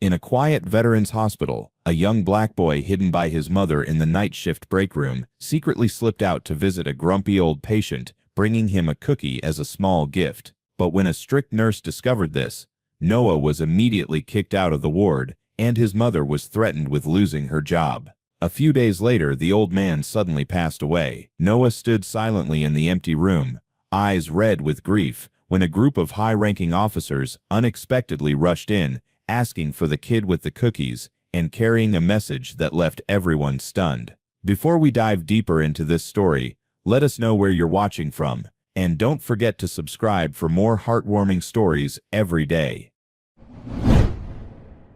In a quiet veterans hospital, a young black boy hidden by his mother in the night shift break room secretly slipped out to visit a grumpy old patient, bringing him a cookie as a small gift. But when a strict nurse discovered this, Noah was immediately kicked out of the ward, and his mother was threatened with losing her job. A few days later, the old man suddenly passed away. Noah stood silently in the empty room, eyes red with grief, when a group of high-ranking officers unexpectedly rushed in, asking for the kid with the cookies, and carrying a message that left everyone stunned. Before we dive deeper into this story, let us know where you're watching from, and don't forget to subscribe for more heartwarming stories every day.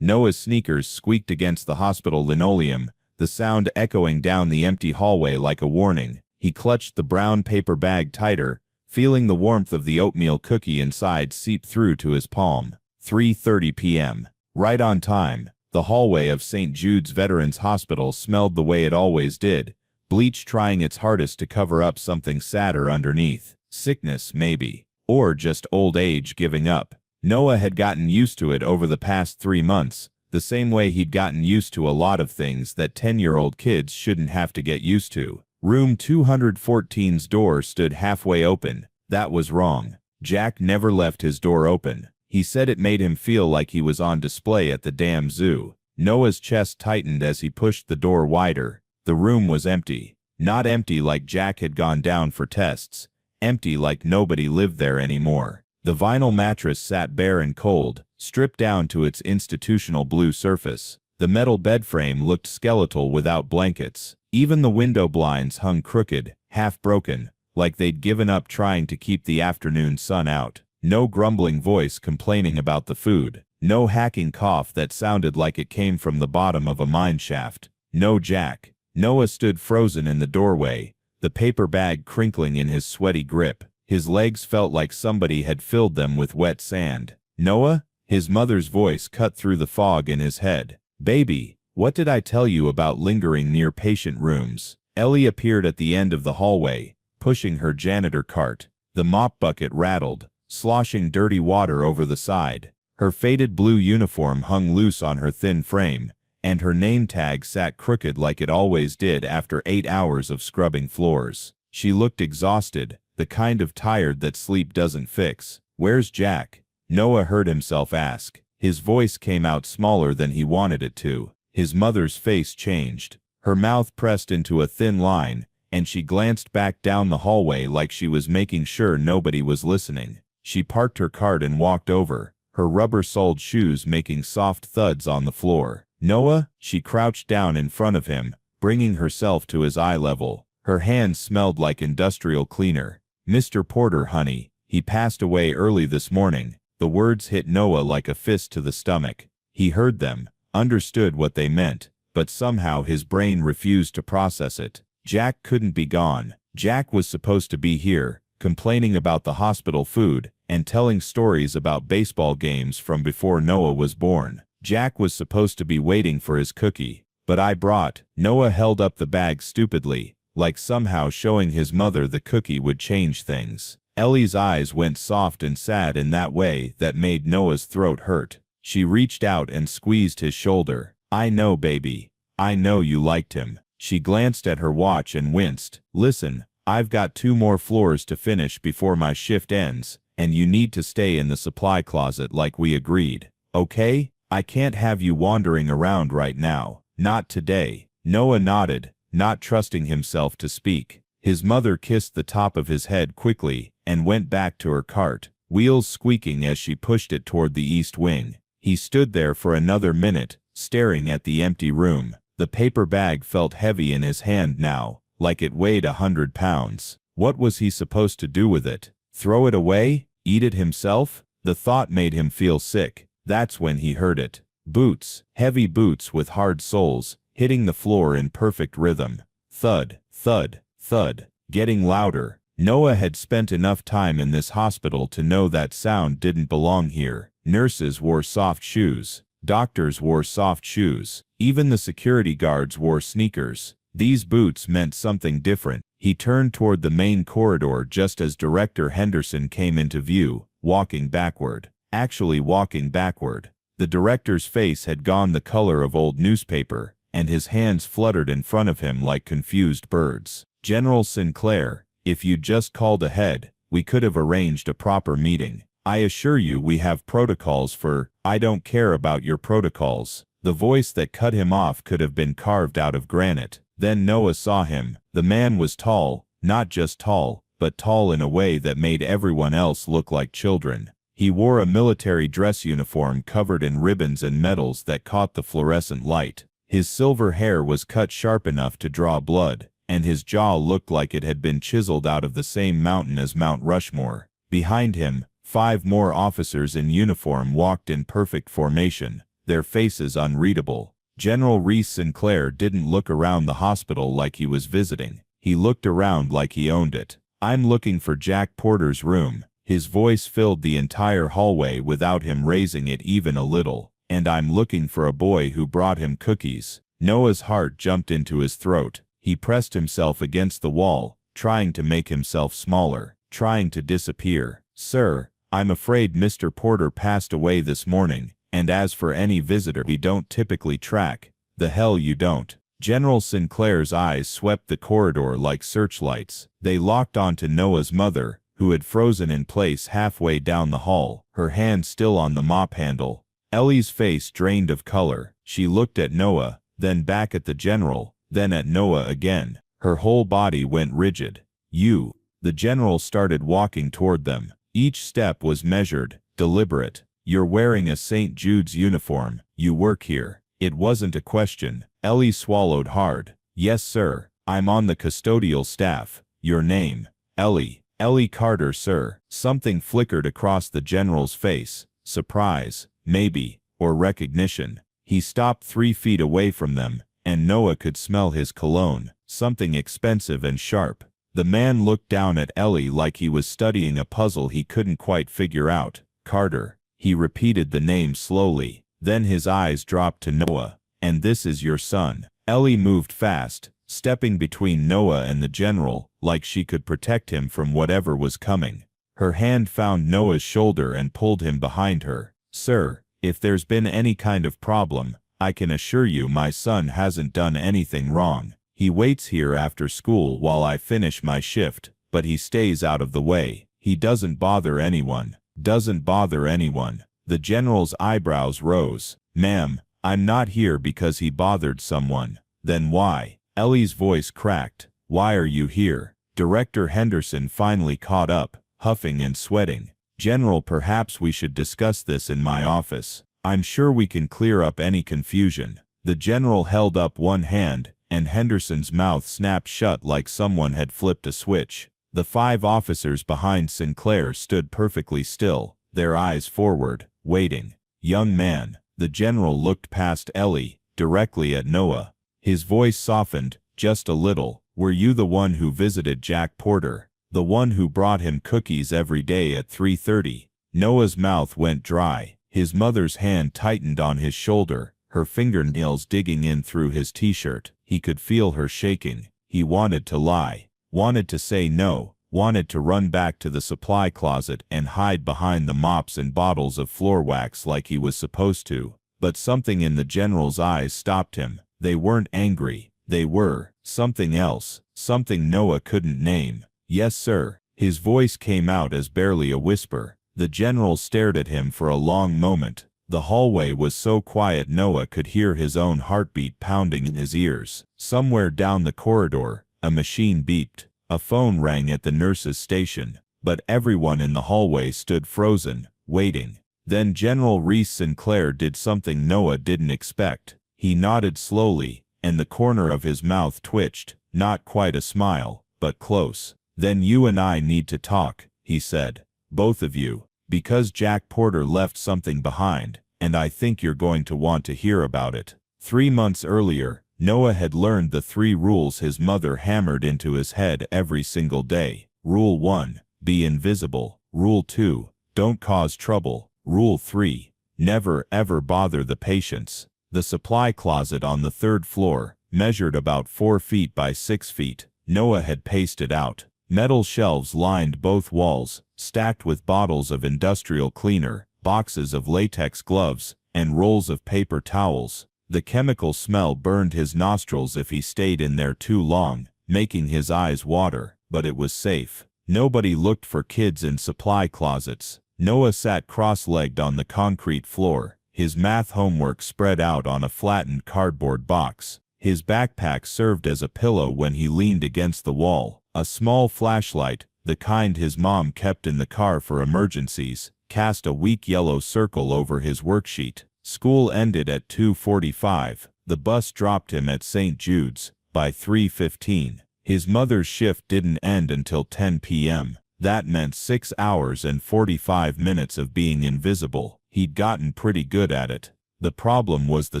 Noah's sneakers squeaked against the hospital linoleum, the sound echoing down the empty hallway like a warning. He clutched the brown paper bag tighter, feeling the warmth of the oatmeal cookie inside seep through to his palm. 3:30 p.m. Right on time. The hallway of St. Jude's Veterans Hospital smelled the way it always did, bleach trying its hardest to cover up something sadder underneath. Sickness, maybe. Or just old age giving up. Noah had gotten used to it over the past 3 months, the same way he'd gotten used to a lot of things that 10-year-old kids shouldn't have to get used to. Room 214's door stood halfway open. That was wrong. Jack never left his door open. He said it made him feel like he was on display at the damn zoo. Noah's chest tightened as he pushed the door wider. The room was empty. Not empty like Jack had gone down for tests. Empty like nobody lived there anymore. The vinyl mattress sat bare and cold, stripped down to its institutional blue surface. The metal bed frame looked skeletal without blankets. Even the window blinds hung crooked, half broken, like they'd given up trying to keep the afternoon sun out. No grumbling voice complaining about the food. No hacking cough that sounded like it came from the bottom of a mine shaft. No Jack. Noah stood frozen in the doorway, the paper bag crinkling in his sweaty grip. His legs felt like somebody had filled them with wet sand. Noah? His mother's voice cut through the fog in his head. Baby, what did I tell you about lingering near patient rooms? Ellie appeared at the end of the hallway, pushing her janitor cart. The mop bucket rattled, sloshing dirty water over the side. Her faded blue uniform hung loose on her thin frame, and her name tag sat crooked like it always did after 8 hours of scrubbing floors. She looked exhausted, the kind of tired that sleep doesn't fix. Where's Jack? Noah heard himself ask. His voice came out smaller than he wanted it to. His mother's face changed. Her mouth pressed into a thin line, and she glanced back down the hallway like she was making sure nobody was listening. She parked her cart and walked over, her rubber-soled shoes making soft thuds on the floor. Noah? She crouched down in front of him, bringing herself to his eye level. Her hands smelled like industrial cleaner. Mr. Porter, honey. He passed away early this morning. The words hit Noah like a fist to the stomach. He heard them, understood what they meant, but somehow his brain refused to process it. Jack couldn't be gone. Jack was supposed to be here, complaining about the hospital food, and telling stories about baseball games from before Noah was born. Jack was supposed to be waiting for his cookie. But I brought. Noah held up the bag stupidly, like somehow showing his mother the cookie would change things. Ellie's eyes went soft and sad in that way that made Noah's throat hurt. She reached out and squeezed his shoulder. I know, baby. I know you liked him. She glanced at her watch and winced. Listen, I've got 2 more floors to finish before my shift ends, and you need to stay in the supply closet like we agreed. Okay? I can't have you wandering around right now. Not today. Noah nodded, not trusting himself to speak. His mother kissed the top of his head quickly and went back to her cart, wheels squeaking as she pushed it toward the east wing. He stood there for another minute, staring at the empty room. The paper bag felt heavy in his hand now, like it weighed 100 pounds. What was he supposed to do with it? Throw it away? Eat it himself? The thought made him feel sick. That's when he heard it. Boots, heavy boots with hard soles, hitting the floor in perfect rhythm. Thud, thud, thud, getting louder. Noah had spent enough time in this hospital to know that sound didn't belong here. Nurses wore soft shoes. Doctors wore soft shoes. Even the security guards wore sneakers. These boots meant something different. He turned toward the main corridor just as Director Henderson came into view, walking backward. Actually walking backward. The director's face had gone the color of old newspaper, and his hands fluttered in front of him like confused birds. "General Sinclair, if you'd just called ahead, we could have arranged a proper meeting. I assure you we have protocols for—" "I don't care about your protocols." The voice that cut him off could have been carved out of granite. Then Noah saw him. The man was tall, not just tall, but tall in a way that made everyone else look like children. He wore a military dress uniform covered in ribbons and medals that caught the fluorescent light. His silver hair was cut sharp enough to draw blood, and his jaw looked like it had been chiseled out of the same mountain as Mount Rushmore. Behind him, 5 more officers in uniform walked in perfect formation, their faces unreadable. General Reese Sinclair didn't look around the hospital like he was visiting. He looked around like he owned it. "I'm looking for Jack Porter's room." His voice filled the entire hallway without him raising it even a little. "And I'm looking for a boy who brought him cookies." Noah's heart jumped into his throat. He pressed himself against the wall, trying to make himself smaller, trying to disappear. "Sir, I'm afraid Mr. Porter passed away this morning, and as for any visitor we don't typically track." "The hell you don't." General Sinclair's eyes swept the corridor like searchlights. They locked onto Noah's mother, who had frozen in place halfway down the hall, her hand still on the mop handle. Ellie's face drained of color. She looked at Noah, then back at the general, then at Noah again. Her whole body went rigid. "You." The general started walking toward them. Each step was measured, deliberate. "You're wearing a St. Jude's uniform. You work here." It wasn't a question. Ellie swallowed hard. "Yes, sir. I'm on the custodial staff." "Your name?" "Ellie. Ellie Carter, sir." Something flickered across the general's face. Surprise, maybe, or recognition. He stopped 3 feet away from them, and Noah could smell his cologne, something expensive and sharp. The man looked down at Ellie like he was studying a puzzle he couldn't quite figure out. "Carter." He repeated the name slowly. Then his eyes dropped to Noah. "And this is your son." Ellie moved fast, stepping between Noah and the general, like she could protect him from whatever was coming. Her hand found Noah's shoulder and pulled him behind her. "Sir, if there's been any kind of problem, I can assure you my son hasn't done anything wrong. He waits here after school while I finish my shift, but he stays out of the way. He doesn't bother anyone." "Doesn't bother anyone." The general's eyebrows rose. "Ma'am, I'm not here because he bothered someone." "Then why?" Ellie's voice cracked. "Why are you here?" Director Henderson finally caught up, huffing and sweating. "General, perhaps we should discuss this in my office. I'm sure we can clear up any confusion." The general held up one hand, and Henderson's mouth snapped shut like someone had flipped a switch. The 5 officers behind Sinclair stood perfectly still, their eyes forward, waiting. "Young man." The general looked past Ellie, directly at Noah. His voice softened, just a little. "Were you the one who visited Jack Porter? The one who brought him cookies every day at 3:30? Noah's mouth went dry. His mother's hand tightened on his shoulder, her fingernails digging in through his t-shirt. He could feel her shaking. He wanted to lie, wanted to say no, wanted to run back to the supply closet and hide behind the mops and bottles of floor wax like he was supposed to. But something in the general's eyes stopped him. They weren't angry. They were something else, something Noah couldn't name. "Yes, sir." His voice came out as barely a whisper. The general stared at him for a long moment. The hallway was so quiet Noah could hear his own heartbeat pounding in his ears. Somewhere down the corridor, a machine beeped. A phone rang at the nurse's station. But everyone in the hallway stood frozen, waiting. Then General Reese Sinclair did something Noah didn't expect. He nodded slowly, and the corner of his mouth twitched. Not quite a smile, but close. "Then you and I need to talk," he said. "Both of you. Because Jack Porter left something behind, and I think you're going to want to hear about it." 3 months earlier, Noah had learned the 3 rules his mother hammered into his head every single day. Rule 1, be invisible. Rule 2, don't cause trouble. Rule 3, never ever bother the patients. The supply closet on the 3rd floor measured about 4 feet by 6 feet. Noah had pasted out. Metal shelves lined both walls, stacked with bottles of industrial cleaner, boxes of latex gloves, and rolls of paper towels. The chemical smell burned his nostrils if he stayed in there too long, making his eyes water, but it was safe. Nobody looked for kids in supply closets. Noah sat cross-legged on the concrete floor, his math homework spread out on a flattened cardboard box. His backpack served as a pillow when he leaned against the wall. A small flashlight, the kind his mom kept in the car for emergencies, cast a weak yellow circle over his worksheet. School ended at 2:45. The bus dropped him at St. Jude's. By 3:15, his mother's shift didn't end until 10 p.m. That meant 6 hours and 45 minutes of being invisible. He'd gotten pretty good at it. The problem was the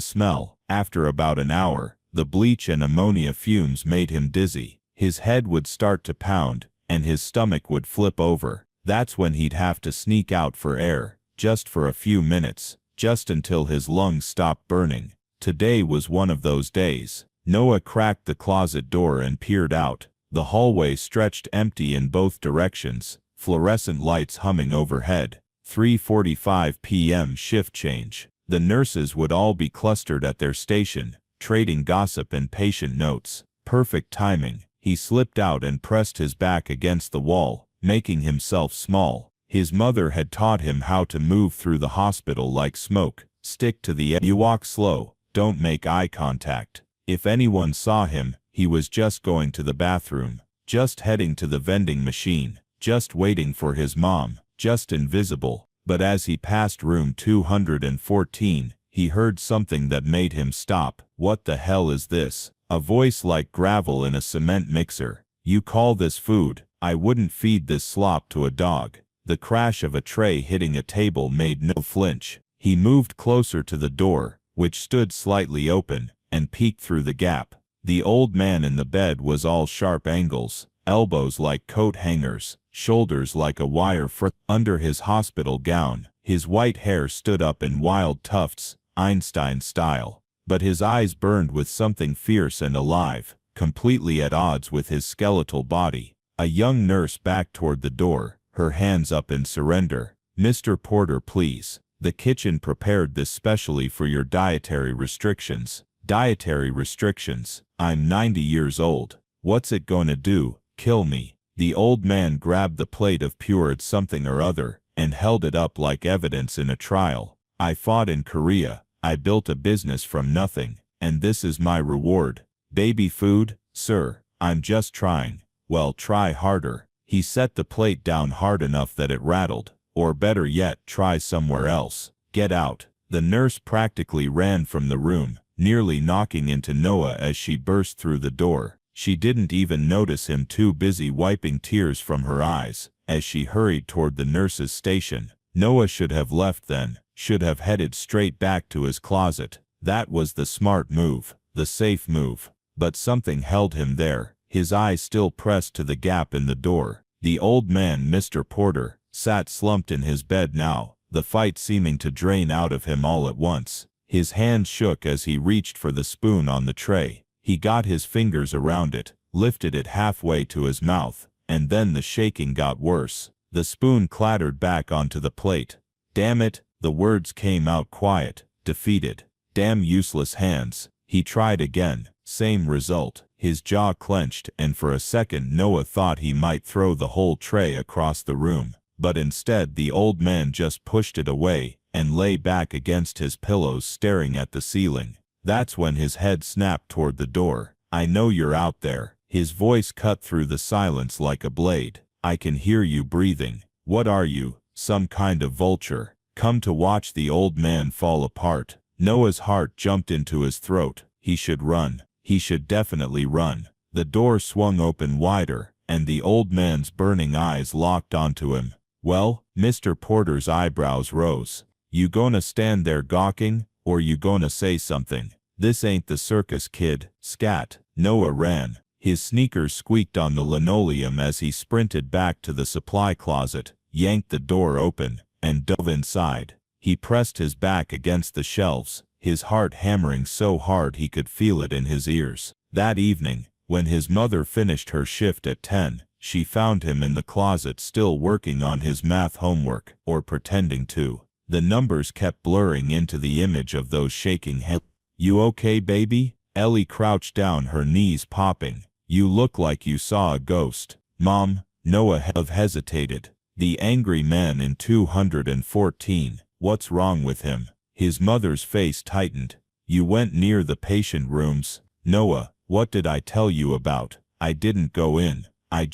smell. After about an hour, the bleach and ammonia fumes made him dizzy. His head would start to pound, and his stomach would flip over. That's when he'd have to sneak out for air, just for a few minutes, just until his lungs stopped burning. Today was one of those days. Noah cracked the closet door and peered out. The hallway stretched empty in both directions, fluorescent lights humming overhead. 3:45 p.m. shift change. The nurses would all be clustered at their station, trading gossip and patient notes. Perfect timing. He slipped out and pressed his back against the wall, making himself small. His mother had taught him how to move through the hospital like smoke. Stick to the edge. You walk slow, don't make eye contact. If anyone saw him, he was just going to the bathroom, just heading to the vending machine, just waiting for his mom, just invisible. But as he passed room 214, he heard something that made him stop. What the hell is this? A voice like gravel in a cement mixer. You call this food? I wouldn't feed this slop to a dog. The crash of a tray hitting a table made no flinch. He moved closer to the door, which stood slightly open, and peeked through the gap. The old man in the bed was all sharp angles, elbows like coat hangers, shoulders like a wire frit. Under his hospital gown, his white hair stood up in wild tufts, Einstein style. But his eyes burned with something fierce and alive, completely at odds with his skeletal body. A young nurse backed toward the door, her hands up in surrender. Mr. Porter, please. The kitchen prepared this specially for your dietary restrictions. Dietary restrictions? I'm 90 years old. What's it gonna do? Kill me? The old man grabbed the plate of pureed something or other, and held it up like evidence in a trial. I fought in Korea. I built a business from nothing, and this is my reward. Baby food? Sir, I'm just trying. Well, try harder. He set the plate down hard enough that it rattled. Or better yet, try somewhere else. Get out. The nurse practically ran from the room, nearly knocking into Noah as she burst through the door. She didn't even notice him, too busy wiping tears from her eyes, as she hurried toward the nurse's station. Noah should have left then, should have headed straight back to his closet. That was the smart move, the safe move. But something held him there, his eyes still pressed to the gap in the door. The old man, Mr. Porter, sat slumped in his bed now, the fight seeming to drain out of him all at once. His hand shook as he reached for the spoon on the tray. He got his fingers around it, lifted it halfway to his mouth, and then the shaking got worse. The spoon clattered back onto the plate. Damn it, the words came out quiet, defeated. Damn useless hands. He tried again, same result. His jaw clenched, and for a second Noah thought he might throw the whole tray across the room. But instead the old man just pushed it away, and lay back against his pillows staring at the ceiling. That's when his head snapped toward the door. I know you're out there. His voice cut through the silence like a blade. I can hear you breathing. What are you, some kind of vulture? Come to watch the old man fall apart? Noah's heart jumped into his throat. He should run. He should definitely run. The door swung open wider, and the old man's burning eyes locked onto him. Well, Mr. Porter's eyebrows rose. You gonna stand there gawking, or you gonna say something? This ain't the circus, kid. Scat. Noah ran. His sneakers squeaked on the linoleum as he sprinted back to the supply closet, yanked the door open, and dove inside. He pressed his back against the shelves, his heart hammering so hard he could feel it in his ears. That evening, when his mother finished her shift at 10, she found him in the closet still working on his math homework, or pretending to. The numbers kept blurring into the image of those shaking hands. "You okay, baby?" Ellie crouched down, her knees popping. "You look like you saw a ghost." "Mom," Noah hesitated. The angry man in 214. What's wrong with him? His mother's face tightened. "You went near the patient rooms." "Noah, what did I tell you about? I didn't go in. I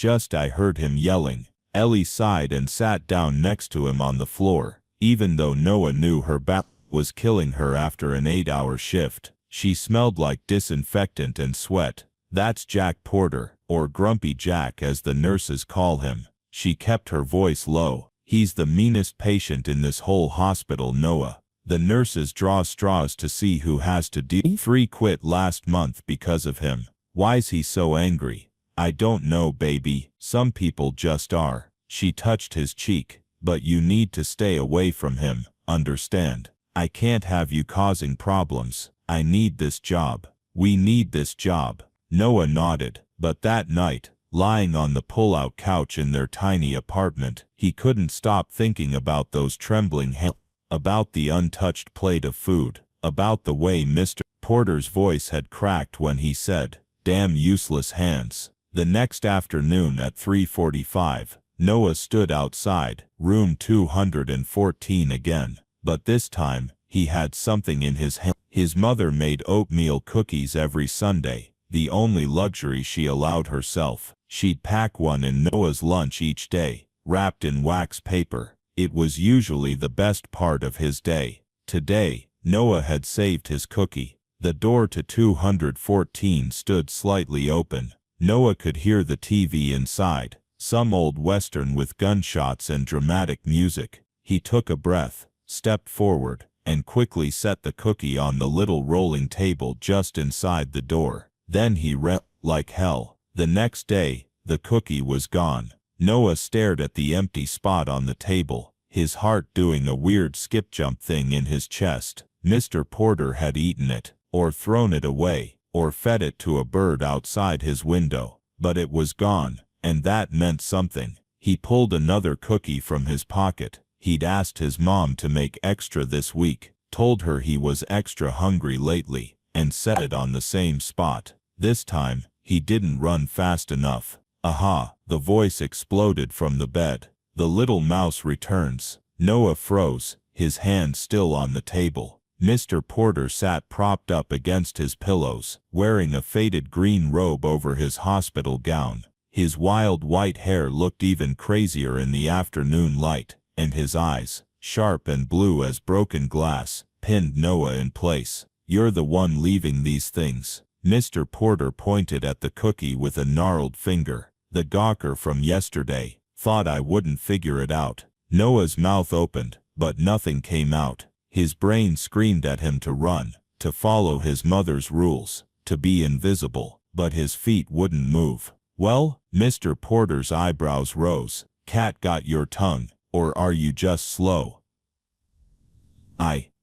heard him yelling." Ellie sighed and sat down next to him on the floor. Even though Noah knew her back was killing her after an 8-hour shift, she smelled like disinfectant and sweat. "That's Jack Porter, or Grumpy Jack as the nurses call him." She kept her voice low. "He's the meanest patient in this whole hospital, Noah. The nurses draw straws to see who has to deal. 3 quit last month because of him. Why's he so angry?" "I don't know, baby. Some people just are." She touched his cheek. "But you need to stay away from him, understand? I can't have you causing problems. I need this job. We need this job." Noah nodded, but that night, lying on the pull-out couch in their tiny apartment, he couldn't stop thinking about those trembling hands, about the untouched plate of food, about the way Mr. Porter's voice had cracked when he said, "Damn useless hands." The next afternoon at 3:45, Noah stood outside, room 214 again. But this time, he had something in his hand. His mother made oatmeal cookies every Sunday, the only luxury she allowed herself. She'd pack one in Noah's lunch each day, wrapped in wax paper. It was usually the best part of his day. Today, Noah had saved his cookie. The door to 214 stood slightly open. Noah could hear the TV inside, some old western with gunshots and dramatic music. He took a breath, stepped forward, and quickly set the cookie on the little rolling table just inside the door. Then he ran like hell. The next day, the cookie was gone. Noah stared at the empty spot on the table, his heart doing a weird skip-jump thing in his chest. Mr. Porter had eaten it, or thrown it away, or fed it to a bird outside his window. But it was gone, and that meant something. He pulled another cookie from his pocket. He'd asked his mom to make extra this week, told her he was extra hungry lately, and set it on the same spot. This time, he didn't run fast enough. "Aha!" The voice exploded from the bed. "The little mouse returns." Noah froze, his hand still on the table. Mr. Porter sat propped up against his pillows, wearing a faded green robe over his hospital gown. His wild white hair looked even crazier in the afternoon light, and his eyes, sharp and blue as broken glass, pinned Noah in place. "You're the one leaving these things." Mr. Porter pointed at the cookie with a gnarled finger. "The gawker from yesterday. Thought I wouldn't figure it out." Noah's mouth opened, but nothing came out. His brain screamed at him to run, to follow his mother's rules, to be invisible, but his feet wouldn't move. "Well?" Mr. Porter's eyebrows rose. "Cat got your tongue, or are you just slow?"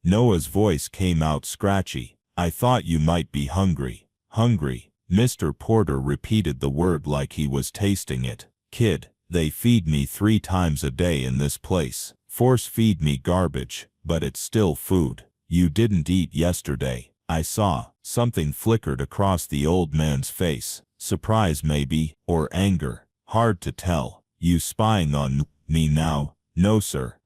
Noah's voice came out scratchy. "I thought you might be hungry." "Hungry?" Mr. Porter repeated the word like he was tasting it. "Kid, they feed me 3 times a day in this place. Force feed me garbage, but it's still food. You didn't eat yesterday." I saw. Something flickered across the old man's face. Surprise maybe, or anger. Hard to tell. "You spying on me now?" "No sir,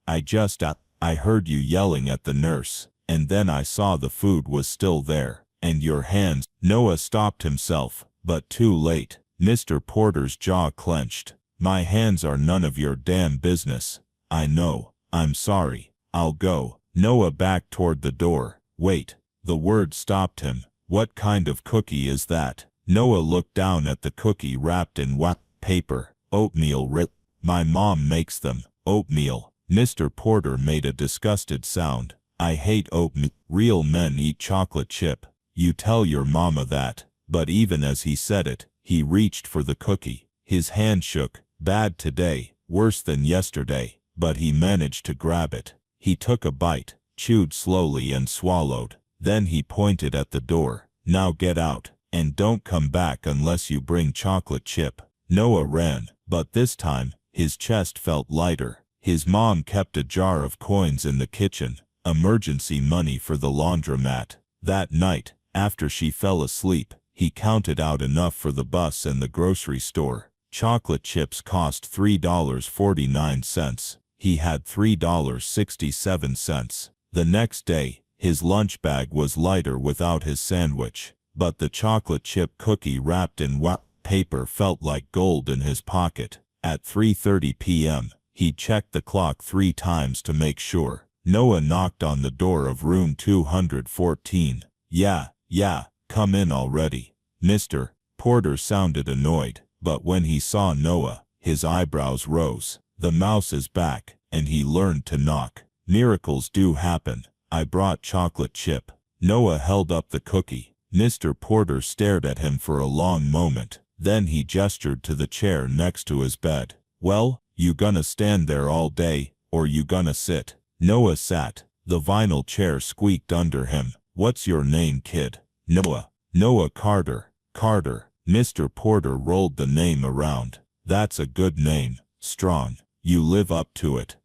I heard you yelling at the nurse, and then I saw the food was still there, and your hands." Noah stopped himself, but too late. Mr. Porter's jaw clenched. "My hands are none of your damn business." "I know. I'm sorry. I'll go." Noah backed toward the door. "Wait." The word stopped him. "What kind of cookie is that?" Noah looked down at the cookie wrapped in wax paper. "Oatmeal rip. My mom makes them." "Oatmeal." Mr. Porter made a disgusted sound. "I hate oatmeal. Real men eat chocolate chip. You tell your mama that." But even as he said it, he reached for the cookie. His hand shook. Bad today, worse than yesterday, but he managed to grab it. He took a bite, chewed slowly and swallowed. Then he pointed at the door. "Now get out, and don't come back unless you bring chocolate chip." Noah ran, but this time, his chest felt lighter. His mom kept a jar of coins in the kitchen, emergency money for the laundromat. That night, after she fell asleep, he counted out enough for the bus and the grocery store. Chocolate chips cost $3.49. He had $3.67. The next day, his lunch bag was lighter without his sandwich, but the chocolate chip cookie wrapped in paper felt like gold in his pocket. At 3:30 p.m., he checked the clock 3 times to make sure. Noah knocked on the door of room 214. Yeah, come in already. Mr. Porter sounded annoyed, but when he saw Noah, his eyebrows rose. The mouse is back, and he learned to knock. Miracles do happen. I brought chocolate chip. Noah held up the cookie. Mr. Porter stared at him for a long moment. Then he gestured to the chair next to his bed. Well, you gonna stand there all day, or you gonna sit? Noah sat. The vinyl chair squeaked under him. What's your name, kid? Noah. Noah Carter. Carter. Mr. Porter rolled the name around. That's a good name. Strong. You live up to it.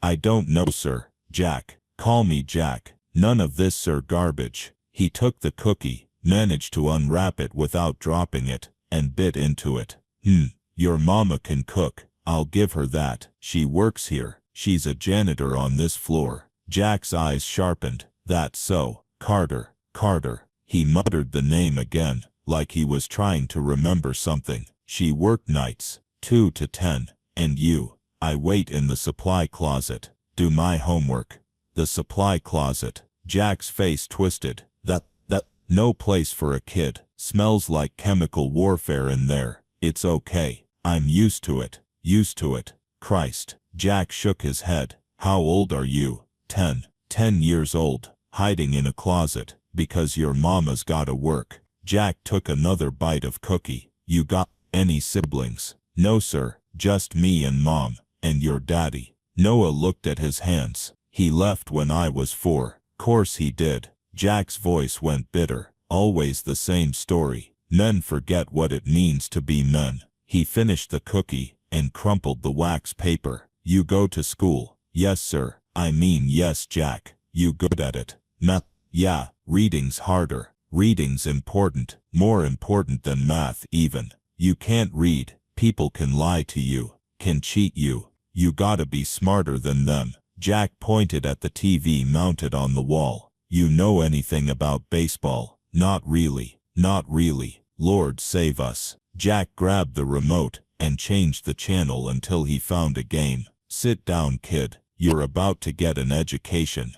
I don't know, sir. Jack. Call me Jack. None of this, sir, garbage. He took the cookie, managed to unwrap it without dropping it, and bit into it. Your mama can cook. I'll give her that. She works here. She's a janitor on this floor. Jack's eyes sharpened. That's so. Carter. Carter. He muttered the name again, like he was trying to remember something. She worked nights, 2 to 10. And you? I wait in the supply closet. Do my homework. The supply closet. Jack's face twisted. That, no place for a kid. Smells like chemical warfare in there. It's okay. I'm used to it. Used to it. Christ. Jack shook his head. How old are you? 10. 10 years old. Hiding in a closet, because your mama's gotta work. Jack took another bite of cookie. You got any siblings? No, sir. Just me and mom. And your daddy. Noah looked at his hands. He left when I was 4. Course he did. Jack's voice went bitter. Always the same story. Men forget what it means to be men. He finished the cookie and crumpled the wax paper. You go to school? Yes, sir. I mean, yes, Jack. You good at it? Math? Yeah. Reading's harder. Reading's important. More important than math even. You can't read. People can lie to you. Can cheat you. You gotta be smarter than them. Jack pointed at the TV mounted on the wall. You know anything about baseball? Not really. Not really. Lord save us. Jack grabbed the remote and changed the channel until he found a game. Sit down, kid. You're about to get an education.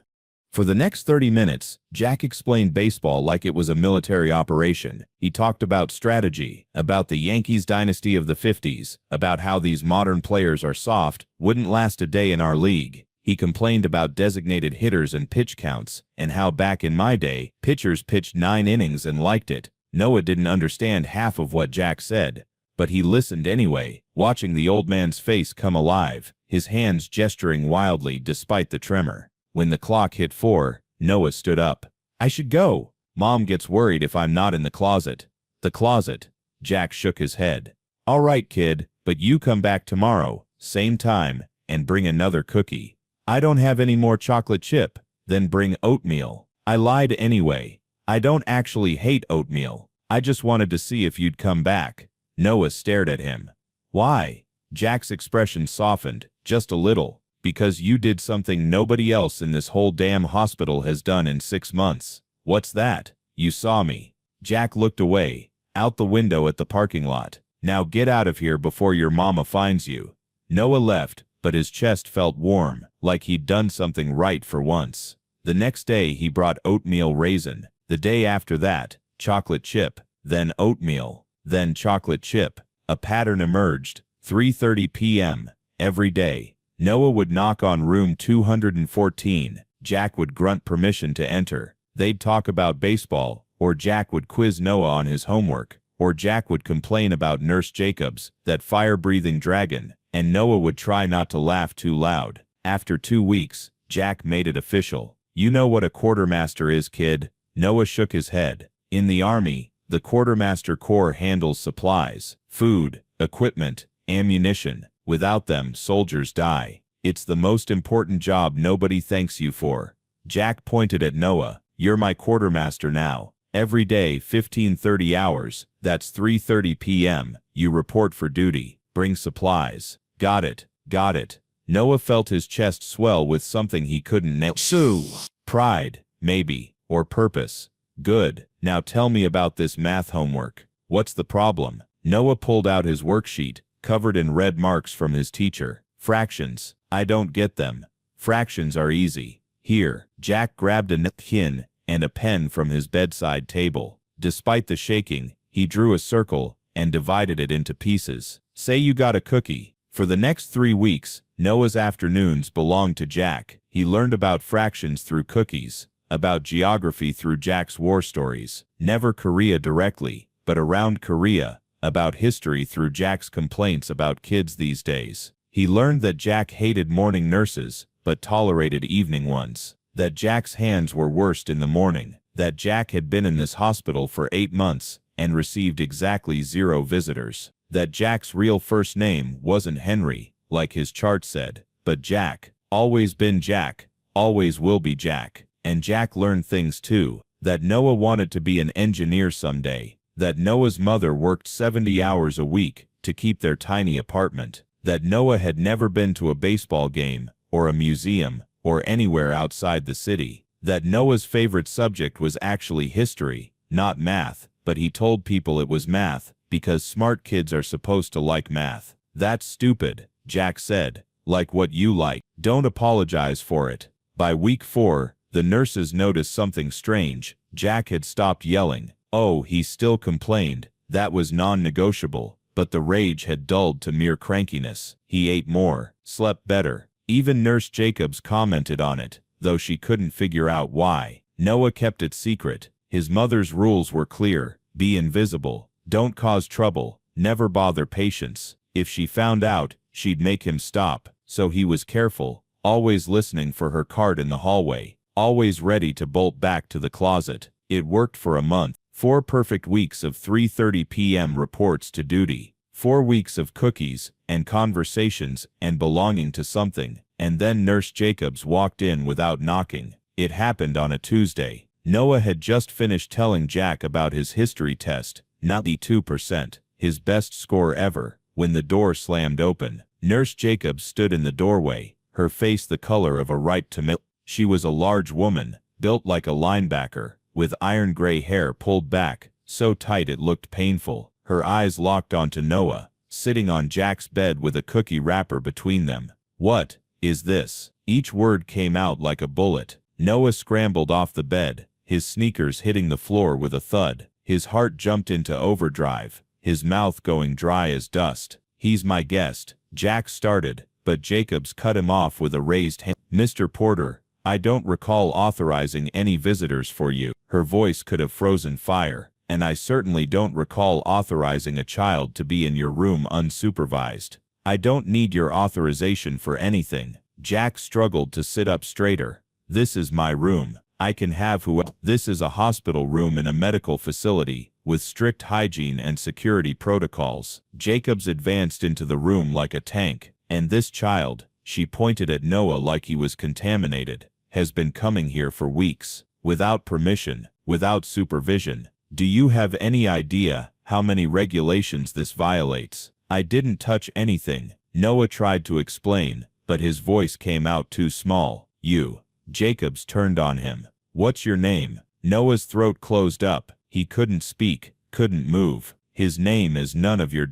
For the next 30 minutes, Jack explained baseball like it was a military operation. He talked about strategy, about the Yankees dynasty of the 50s, about how these modern players are soft, wouldn't last a day in our league. He complained about designated hitters and pitch counts, and how back in my day, pitchers pitched 9 innings and liked it. Noah didn't understand half of what Jack said, but he listened anyway, watching the old man's face come alive, his hands gesturing wildly despite the tremor. When the clock hit 4, Noah stood up. I should go. Mom gets worried if I'm not in the closet. The closet. Jack shook his head. All right, kid, but you come back tomorrow, same time, and bring another cookie. I don't have any more chocolate chip. Then bring oatmeal. I lied anyway. I don't actually hate oatmeal. I just wanted to see if you'd come back. Noah stared at him. Why? Jack's expression softened, just a little. Because you did something nobody else in this whole damn hospital has done in 6 months. What's that? You saw me. Jack looked away, out the window at the parking lot. Now get out of here before your mama finds you. Noah left, but his chest felt warm, like he'd done something right for once. The next day he brought oatmeal raisin. The day after that, chocolate chip, then oatmeal, then chocolate chip. A pattern emerged. 3:30 p.m. every day. Noah would knock on room 214. Jack would grunt permission to enter. They'd talk about baseball, or Jack would quiz Noah on his homework, or Jack would complain about Nurse Jacobs, that fire-breathing dragon, and Noah would try not to laugh too loud. After 2 weeks, Jack made it official. You know what a quartermaster is, kid? Noah shook his head. In the Army, the quartermaster corps handles supplies, food, equipment, ammunition. Without them, soldiers die. It's the most important job nobody thanks you for. Jack pointed at Noah. You're my quartermaster now. Every day 15-30 hours, that's 3:30 p.m., you report for duty. Bring supplies. Got it, got it. Noah felt his chest swell with something he couldn't nail. Sue! Pride, maybe, or purpose. Good. Now tell me about this math homework. What's the problem? Noah pulled out his worksheet, covered in red marks from his teacher. Fractions. I don't get them. Fractions are easy. Here. Jack grabbed a napkin and a pen from his bedside table. Despite the shaking, he drew a circle and divided it into pieces. Say you got a cookie. For the next 3 weeks, Noah's afternoons belonged to Jack. He learned about fractions through cookies, about geography through Jack's war stories, never Korea directly, but around Korea, about history through Jack's complaints about kids these days. He learned that Jack hated morning nurses, but tolerated evening ones, that Jack's hands were worst in the morning, that Jack had been in this hospital for 8 months and received exactly 0 visitors, that Jack's real first name wasn't Henry, like his chart said, but Jack, always been Jack, always will be Jack. And Jack learned things too, that Noah wanted to be an engineer someday, that Noah's mother worked 70 hours a week to keep their tiny apartment, that Noah had never been to a baseball game, or a museum, or anywhere outside the city, that Noah's favorite subject was actually history, not math, but he told people it was math, because smart kids are supposed to like math. That's stupid, Jack said, like what you like. Don't apologize for it. By week 4, the nurses noticed something strange. Jack had stopped yelling. Oh, he still complained. That was non-negotiable, but the rage had dulled to mere crankiness. He ate more, slept better. Even Nurse Jacobs commented on it, though she couldn't figure out why. Noah kept it secret. His mother's rules were clear. Be invisible. Don't cause trouble. Never bother patients. If she found out, she'd make him stop. So he was careful, always listening for her cart in the hallway, always ready to bolt back to the closet. It worked for a month. 4 perfect weeks of 3:30 p.m. reports to duty. 4 weeks of cookies, and conversations, and belonging to something. And then Nurse Jacobs walked in without knocking. It happened on a Tuesday. Noah had just finished telling Jack about his history test, 92%, his best score ever, when the door slammed open. Nurse Jacobs stood in the doorway, her face the color of a ripe tomato. She was a large woman, built like a linebacker, with iron gray hair pulled back, so tight it looked painful. Her eyes locked onto Noah, sitting on Jack's bed with a cookie wrapper between them. What is this? Each word came out like a bullet. Noah scrambled off the bed, his sneakers hitting the floor with a thud. His heart jumped into overdrive, his mouth going dry as dust. He's my guest, Jack started, but Jacobs cut him off with a raised hand. Mr. Porter, I don't recall authorizing any visitors for you. Her voice could have frozen fire. And I certainly don't recall authorizing a child to be in your room unsupervised. I don't need your authorization for anything. Jack struggled to sit up straighter. This is my room. I can have who. This is a hospital room in a medical facility, with strict hygiene and security protocols. Jacobs advanced into the room like a tank. And this child, she pointed at Noah like he was contaminated, has been coming here for weeks, without permission, without supervision. Do you have any idea how many regulations this violates? I didn't touch anything, Noah tried to explain, but his voice came out too small. You. Jacobs turned on him. What's your name? Noah's throat closed up. He couldn't speak, couldn't move. His name is none of your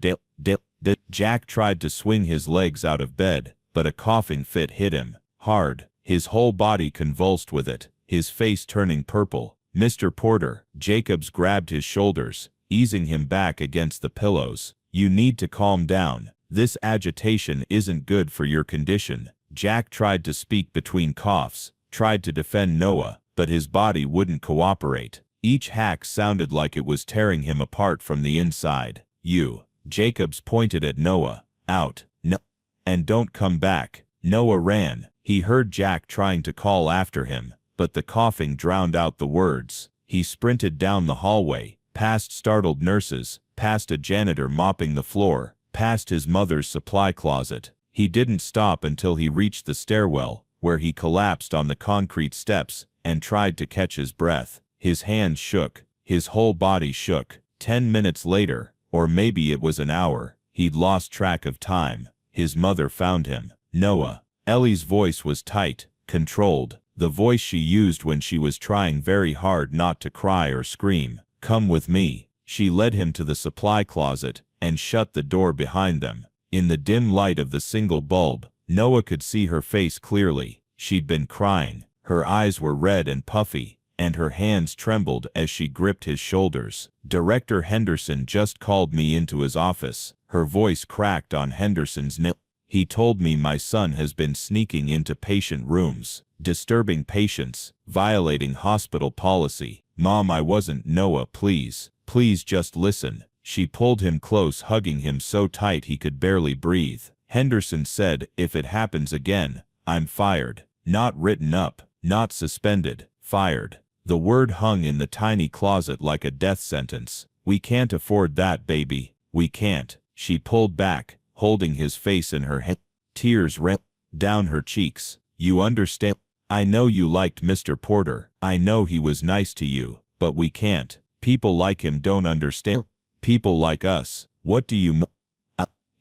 Jack tried to swing his legs out of bed, but a coughing fit hit him, hard. His whole body convulsed with it, his face turning purple. Mr. Porter, Jacobs grabbed his shoulders, easing him back against the pillows. You need to calm down. This agitation isn't good for your condition. Jack tried to speak between coughs, tried to defend Noah, but his body wouldn't cooperate. Each hack sounded like it was tearing him apart from the inside. You. Jacobs pointed at Noah. Out. No. And don't come back. Noah ran. He heard Jack trying to call after him, but the coughing drowned out the words. He sprinted down the hallway, past startled nurses, past a janitor mopping the floor, past his mother's supply closet. He didn't stop until he reached the stairwell, where he collapsed on the concrete steps and tried to catch his breath. His hands shook. His whole body shook. 10 minutes later, or maybe it was an hour, he'd lost track of time. His mother found him. Noah. Ellie's voice was tight, controlled, the voice she used when she was trying very hard not to cry or scream. "Come with me." She led him to the supply closet and shut the door behind them. In the dim light of the single bulb, Noah could see her face clearly. She'd been crying. Her eyes were red and puffy, and her hands trembled as she gripped his shoulders. "Director Henderson just called me into his office." Her voice cracked on Henderson's nip. "He told me my son has been sneaking into patient rooms, disturbing patients, violating hospital policy." "Mom, I wasn't." "Noah, please. Please just listen." She pulled him close, hugging him so tight he could barely breathe. Henderson said, "If it happens again, I'm fired." Not written up, not suspended, fired. The word hung in the tiny closet like a death sentence. "We can't afford that, baby. We can't." She pulled back, holding his face in her hand. Tears ran down her cheeks. "You understand? I know you liked Mr. Porter. I know he was nice to you, but we can't. People like him don't understand. People like us." "What do you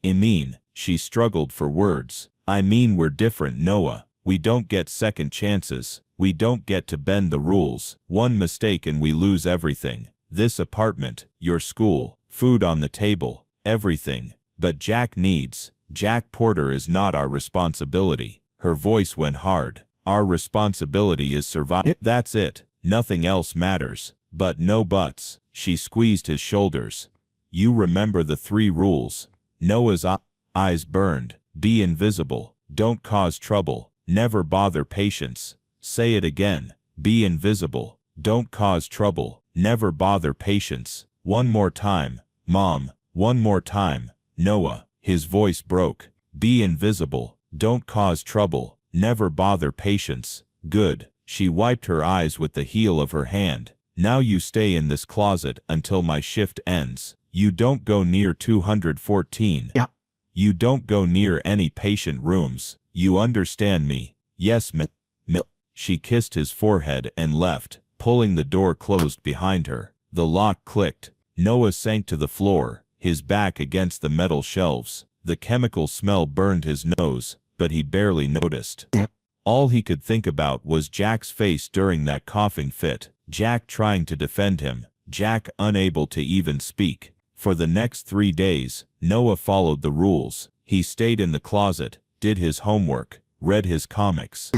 mean?" She struggled for words. "I mean we're different, Noah. We don't get second chances. We don't get to bend the rules. One mistake and we lose everything. This apartment, your school, food on the table, everything. But Jack Porter is not our responsibility." Her voice went hard. "Our responsibility is survive. That's it. Nothing else matters." "But no buts." She squeezed his shoulders. "You remember the 3 rules." Noah's eyes burned. "Be invisible. Don't cause trouble. Never bother patients." "Say it again." "Be invisible. Don't cause trouble. Never bother patients." "One more time, Mom. One more time." "Noah." His voice broke. "Be invisible. Don't cause trouble. Never bother patients." "Good." She wiped her eyes with the heel of her hand. "Now you stay in this closet until my shift ends. You don't go near 214. Yeah. You don't go near any patient rooms. You understand me?" "Yes, Mil." She kissed his forehead and left, pulling the door closed behind her. The lock clicked. Noah sank to the floor, his back against the metal shelves. The chemical smell burned his nose, but he barely noticed. All he could think about was Jack's face during that coughing fit. Jack trying to defend him. Jack unable to even speak. For the next 3 days, Noah followed the rules. He stayed in the closet, did his homework, read his comics.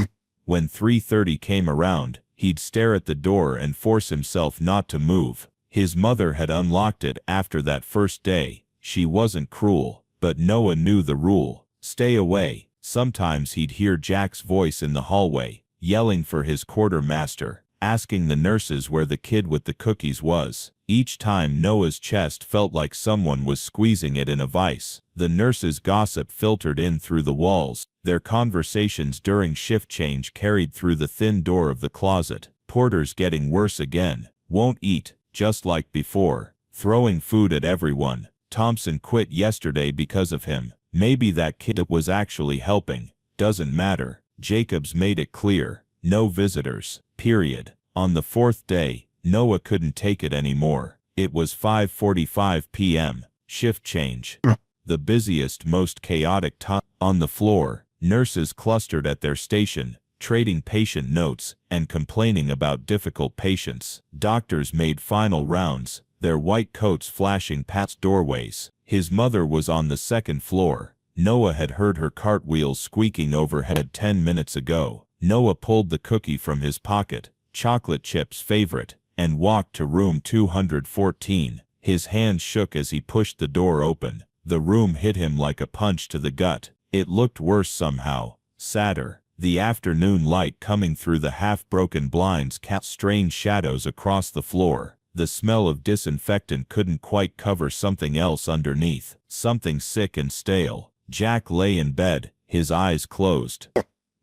When 3:30 came around, he'd stare at the door and force himself not to move. His mother had unlocked it after that first day. She wasn't cruel, but Noah knew the rule. Stay away. Sometimes he'd hear Jack's voice in the hallway, yelling for his quartermaster, asking the nurses where the kid with the cookies was. Each time Noah's chest felt like someone was squeezing it in a vice. The nurses' gossip filtered in through the walls. Their conversations during shift change carried through the thin door of the closet. "Porter's getting worse again. Won't eat, just like before. Throwing food at everyone. Thompson quit yesterday because of him. Maybe that kid was actually helping. Doesn't matter." Jacobs made it clear. No visitors. Period. On the 4th day, Noah couldn't take it anymore. It was 5:45 p.m. Shift change. The busiest, most chaotic time. On the floor, nurses clustered at their station, trading patient notes and complaining about difficult patients. Doctors made final rounds, their white coats flashing past doorways. His mother was on the 2nd floor. Noah had heard her cartwheels squeaking overhead 10 minutes ago. Noah pulled the cookie from his pocket, chocolate chip's favorite, and walked to room 214. His hands shook as he pushed the door open. The room hit him like a punch to the gut. It looked worse somehow, sadder. The afternoon light coming through the half-broken blinds cast strange shadows across the floor. The smell of disinfectant couldn't quite cover something else underneath, something sick and stale. Jack lay in bed, his eyes closed.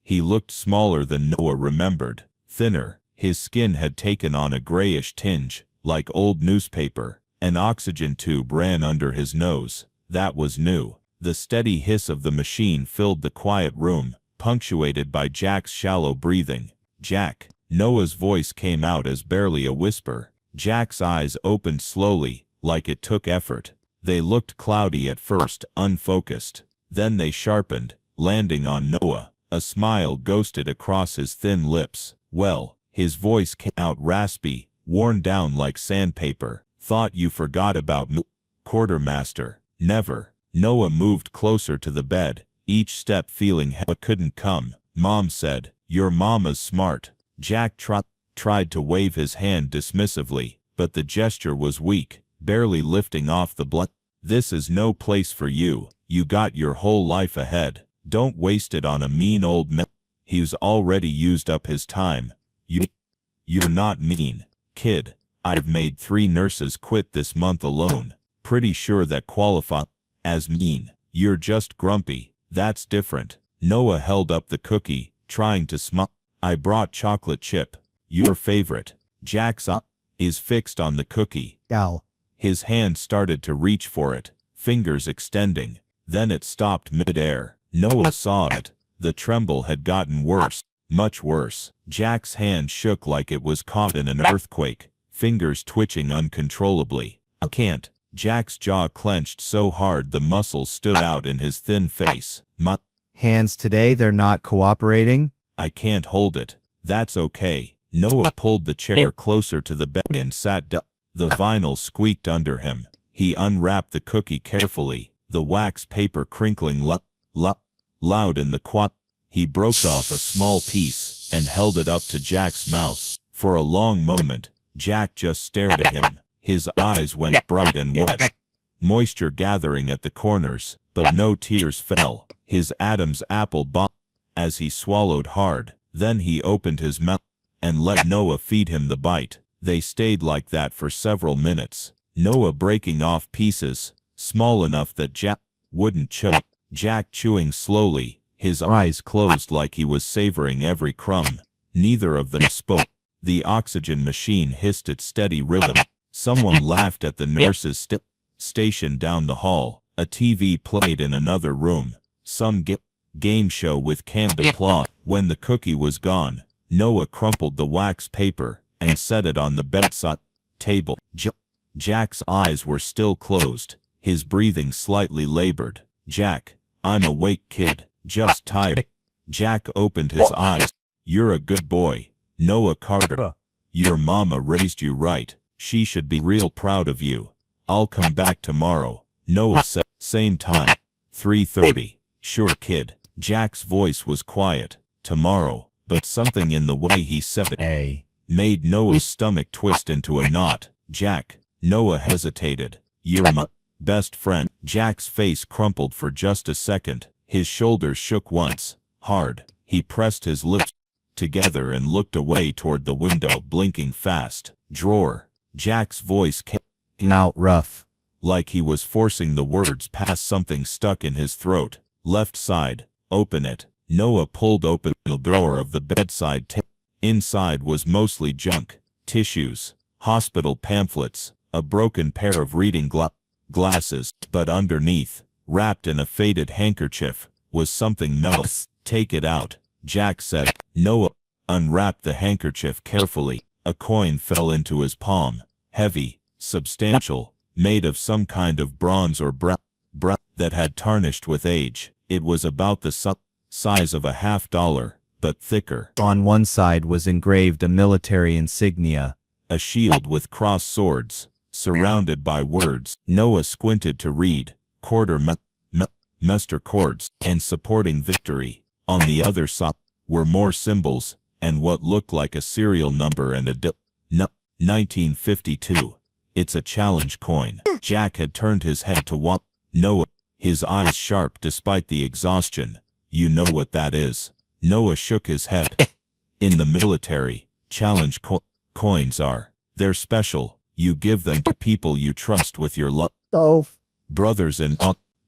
He looked smaller than Noah remembered, thinner. His skin had taken on a grayish tinge, like old newspaper. An oxygen tube ran under his nose. That was new. The steady hiss of the machine filled the quiet room, punctuated by Jack's shallow breathing. "Jack." Noah's voice came out as barely a whisper. Jack's eyes opened slowly, like it took effort. They looked cloudy at first, unfocused. Then they sharpened, landing on Noah. A smile ghosted across his thin lips. "Well," his voice came out raspy, worn down like sandpaper. "Thought you forgot about me, quartermaster." "Never." Noah moved closer to the bed, each step feeling heavy. "Couldn't come," Mom said. "Your mama's smart." Jack tried to wave his hand dismissively, but the gesture was weak, barely lifting off the blood. "This is no place for you. You got your whole life ahead. Don't waste it on a mean old man. He's already used up his time." You're not mean, kid. I've made 3 nurses quit this month alone. Pretty sure that qualify as mean. You're just grumpy. That's different." Noah held up the cookie, trying to smile. "I brought chocolate chip. Your favorite." Jack's eye is fixed on the cookie. Ow. His hand started to reach for it, fingers extending. Then it stopped mid-air. Noah saw it. The tremble had gotten worse, much worse. Jack's hand shook like it was caught in an earthquake, fingers twitching uncontrollably. "I can't." Jack's jaw clenched so hard the muscles stood out in his thin face. "My Hands today, they're not cooperating? I can't hold it." "That's okay." Noah pulled the chair closer to the bed and sat down. The vinyl squeaked under him. He unwrapped the cookie carefully, the wax paper crinkling loud in the quat. He broke off a small piece and held it up to Jack's mouth. For a long moment, Jack just stared at him. His eyes went bright and wet, moisture gathering at the corners, but no tears fell. His Adam's apple bobbed as he swallowed hard. Then he opened his mouth and let Noah feed him the bite. They stayed like that for several minutes, Noah breaking off pieces, small enough that Jack wouldn't choke. Jack chewing slowly, his eyes closed like he was savoring every crumb. Neither of them spoke. The oxygen machine hissed its steady rhythm. Someone laughed at the nurse's station down the hall. A TV played in another room. Some game show with canned applause. When the cookie was gone, Noah crumpled the wax paper and set it on the bedside table. Jack's eyes were still closed, his breathing slightly labored. "Jack, I'm awake, kid. Just tired." Jack opened his eyes. "You're a good boy, Noah Carter. Your mama raised you right. She should be real proud of you. I'll come back tomorrow," Noah said. "Same time, 3:30. "Sure, kid." Jack's voice was quiet. "Tomorrow," but something in the way he said it made Noah's stomach twist into a knot. "Jack." Noah hesitated. "You're my best friend." Jack's face crumpled for just a second. His shoulders shook once, hard. He pressed his lips together and looked away toward the window, blinking fast. "Drawer." Jack's voice came Out rough. like he was forcing the words past something stuck in his throat. "Left side. Open it." Noah pulled open the drawer of the bedside table. Inside was mostly junk, tissues, hospital pamphlets, a broken pair of reading glasses, but underneath, wrapped in a faded handkerchief, was something else. "Take it out," Jack said. Noah unwrapped the handkerchief carefully. A coin fell into his palm, heavy, substantial, made of some kind of bronze or brass that had tarnished with age. It was about the size of a $50, but thicker. On one side was engraved a military insignia. A shield with crossed swords, surrounded by words. Noah squinted to read, "Quartermaster chords," and "supporting victory." On the other side were more symbols, and what looked like a serial number and a 1952. "It's a challenge coin." Jack had turned his head to watch Noah, his eyes sharp despite the exhaustion. "You know what that is?" Noah shook his head. "In the military, challenge coins are. They're special. You give them to people you trust with your brothers and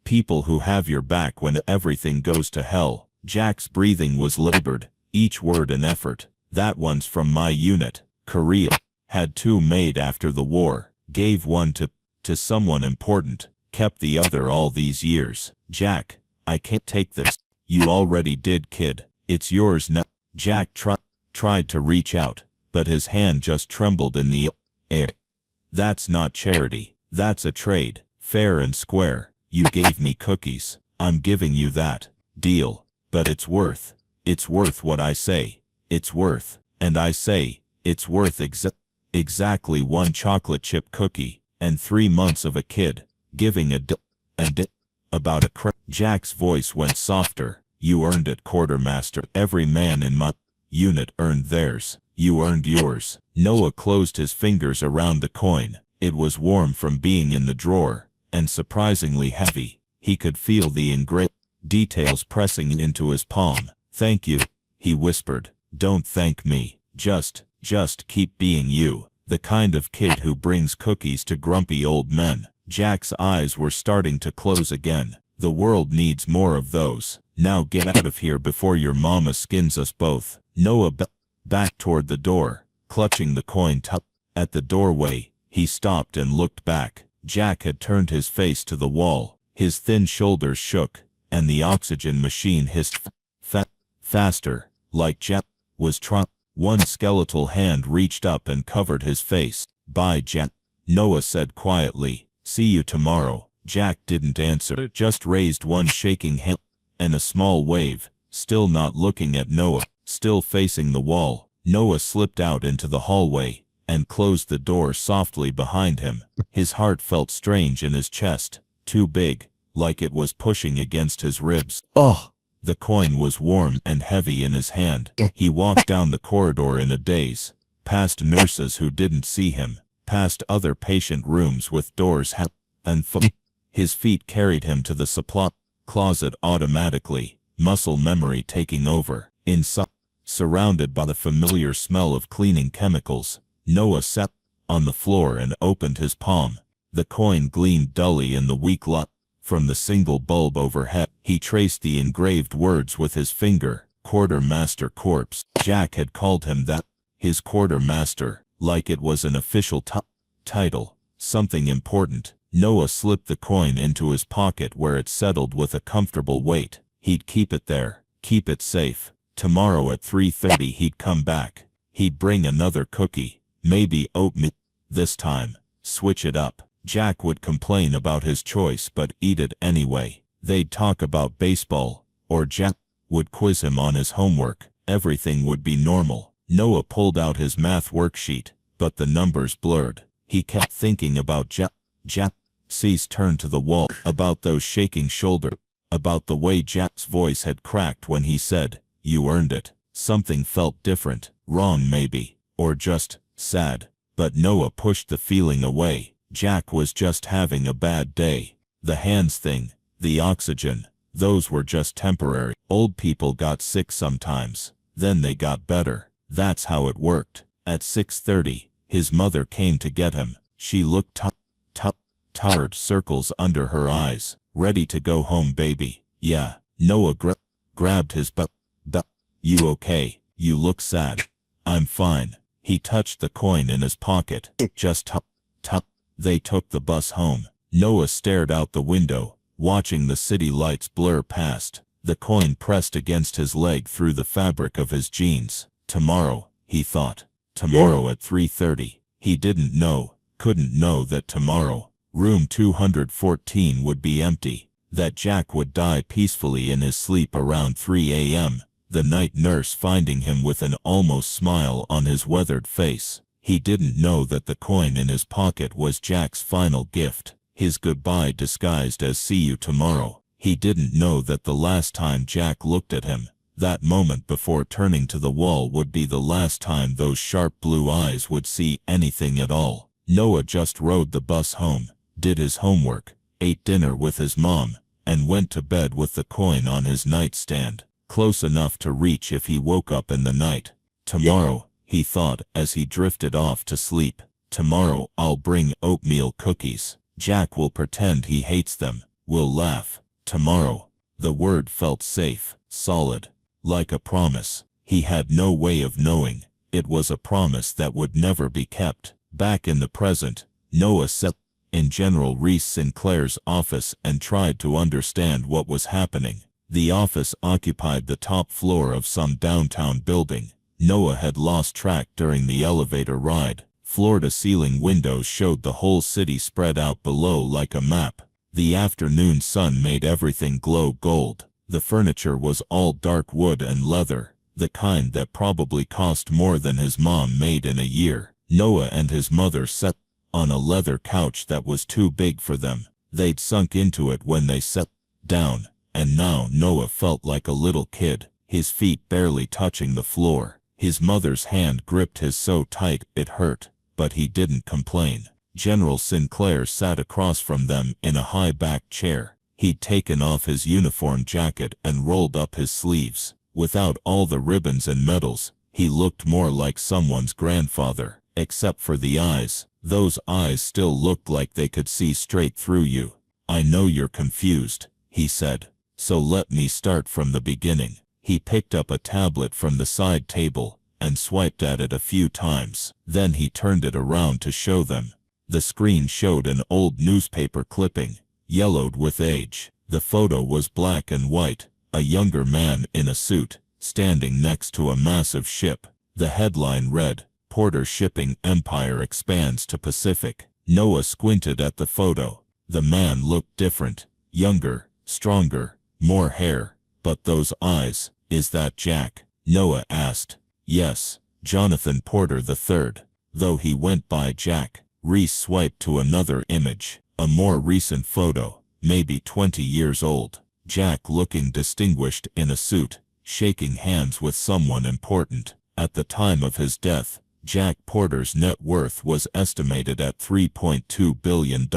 people who have your back when everything goes to hell." Jack's breathing was labored, each word an effort. "That one's from my unit. Korea. Had 2 made after the war. Gave one to someone important. Kept the other all these years." Jack, I can't take this. You already did, kid. It's yours now. Jack tried to reach out, but his hand just trembled in the air. That's not charity. That's a trade. Fair and square. You gave me cookies. I'm giving you that. Deal. But it's worth what I say. It's worth, and I say, it's worth exactly one chocolate chip cookie, and 3 months of a kid, giving a about a Jack's voice went softer. You earned it, quartermaster. Every man in my unit earned theirs. You earned yours. Noah closed his fingers around the coin. It was warm from being in the drawer, and surprisingly heavy. He could feel the engraved details pressing into his palm. Thank you, he whispered. Don't thank me. Just keep being you. The kind of kid who brings cookies to grumpy old men. Jack's eyes were starting to close again. The world needs more of those. Now get out of here before your mama skins us both. Noah backed toward the door, clutching the coin at the doorway. He stopped and looked back. Jack had turned his face to the wall. His thin shoulders shook, and the oxygen machine hissed faster, like Jack was trying. One skeletal hand reached up and covered his face. Bye, Jack, Noah said quietly. See you tomorrow. Jack didn't answer, just raised one shaking hand and a small wave, still not looking at Noah, still facing the wall. Noah slipped out into the hallway and closed the door softly behind him. His heart felt strange in his chest, too big, like it was pushing against his ribs. Ugh. The coin was warm and heavy in his hand. He walked down the corridor in a daze, past nurses who didn't see him, past other patient rooms with doors and his feet carried him to the supply closet automatically, muscle memory taking over. Inside, surrounded by the familiar smell of cleaning chemicals, Noah sat on the floor and opened his palm. The coin gleamed dully in the weak light from the single bulb overhead. He traced the engraved words with his finger. Quartermaster Corpse. Jack had called him that. His quartermaster, like it was an official title. Something important. Noah slipped the coin into his pocket where it settled with a comfortable weight. He'd keep it there. Keep it safe. Tomorrow at 3:30 he'd come back. He'd bring another cookie. Maybe oatmeal. This time, switch it up. Jack would complain about his choice but eat it anyway. They'd talk about baseball, or Jack would quiz him on his homework. Everything would be normal. Noah pulled out his math worksheet, but the numbers blurred. He kept thinking about Jack. Cease turned to the wall, about those shaking shoulders, about the way Jack's voice had cracked when he said, "You earned it." Something felt different, wrong maybe, or just sad. But Noah pushed the feeling away. Jack was just having a bad day. The hands thing, the oxygen, those were just temporary. Old people got sick sometimes, then they got better. That's how it worked. At 6:30, his mother came to get him. She looked tired, circles under her eyes. Ready to go home, baby? Yeah. Noah grabbed his butt. You okay? You look sad. I'm fine. He touched the coin in his pocket. Just They took the bus home. Noah stared out the window, watching the city lights blur past. The coin pressed against his leg through the fabric of his jeans. Tomorrow, he thought. Tomorrow at 3:30. He didn't know, couldn't know that tomorrow, room 214 would be empty. That Jack would die peacefully in his sleep around 3 a.m. The night nurse finding him with an almost smile on his weathered face. He didn't know that the coin in his pocket was Jack's final gift, his goodbye disguised as "see you tomorrow." He didn't know that the last time Jack looked at him, that moment before turning to the wall, would be the last time those sharp blue eyes would see anything at all. Noah just rode the bus home, did his homework, ate dinner with his mom, and went to bed with the coin on his nightstand, close enough to reach if he woke up in the night. Tomorrow, he thought as he drifted off to sleep. Tomorrow I'll bring oatmeal cookies. Jack will pretend he hates them. We'll laugh. Tomorrow. The word felt safe, solid, like a promise. He had no way of knowing. It was a promise that would never be kept. Back in the present, Noah in General Reese Sinclair's office and tried to understand what was happening. The office occupied the top floor of some downtown building. Noah had lost track during the elevator ride. Floor-to-ceiling windows showed the whole city spread out below like a map. The afternoon sun made everything glow gold. The furniture was all dark wood and leather, the kind that probably cost more than his mom made in a year. Noah and his mother sat on a leather couch that was too big for them. They'd sunk into it when they sat down, and now Noah felt like a little kid, his feet barely touching the floor. His mother's hand gripped his so tight it hurt, but he didn't complain. General Sinclair sat across from them in a high-backed chair. He'd taken off his uniform jacket and rolled up his sleeves. Without all the ribbons and medals, he looked more like someone's grandfather, except for the eyes. Those eyes still looked like they could see straight through you. "I know you're confused," he said, "so let me start from the beginning." He picked up a tablet from the side table and swiped at it a few times. Then he turned it around to show them. The screen showed an old newspaper clipping, yellowed with age. The photo was black and white, a younger man in a suit, standing next to a massive ship. The headline read, "Porter Shipping Empire Expands to Pacific." Noah squinted at the photo. The man looked different, younger, stronger, more hair. But those eyes, is that Jack? Noah asked. Yes, Jonathan Porter III, though he went by Jack. Reese swiped to another image, a more recent photo, maybe 20 years old. Jack looking distinguished in a suit, shaking hands with someone important. At the time of his death, Jack Porter's net worth was estimated at $3.2 billion.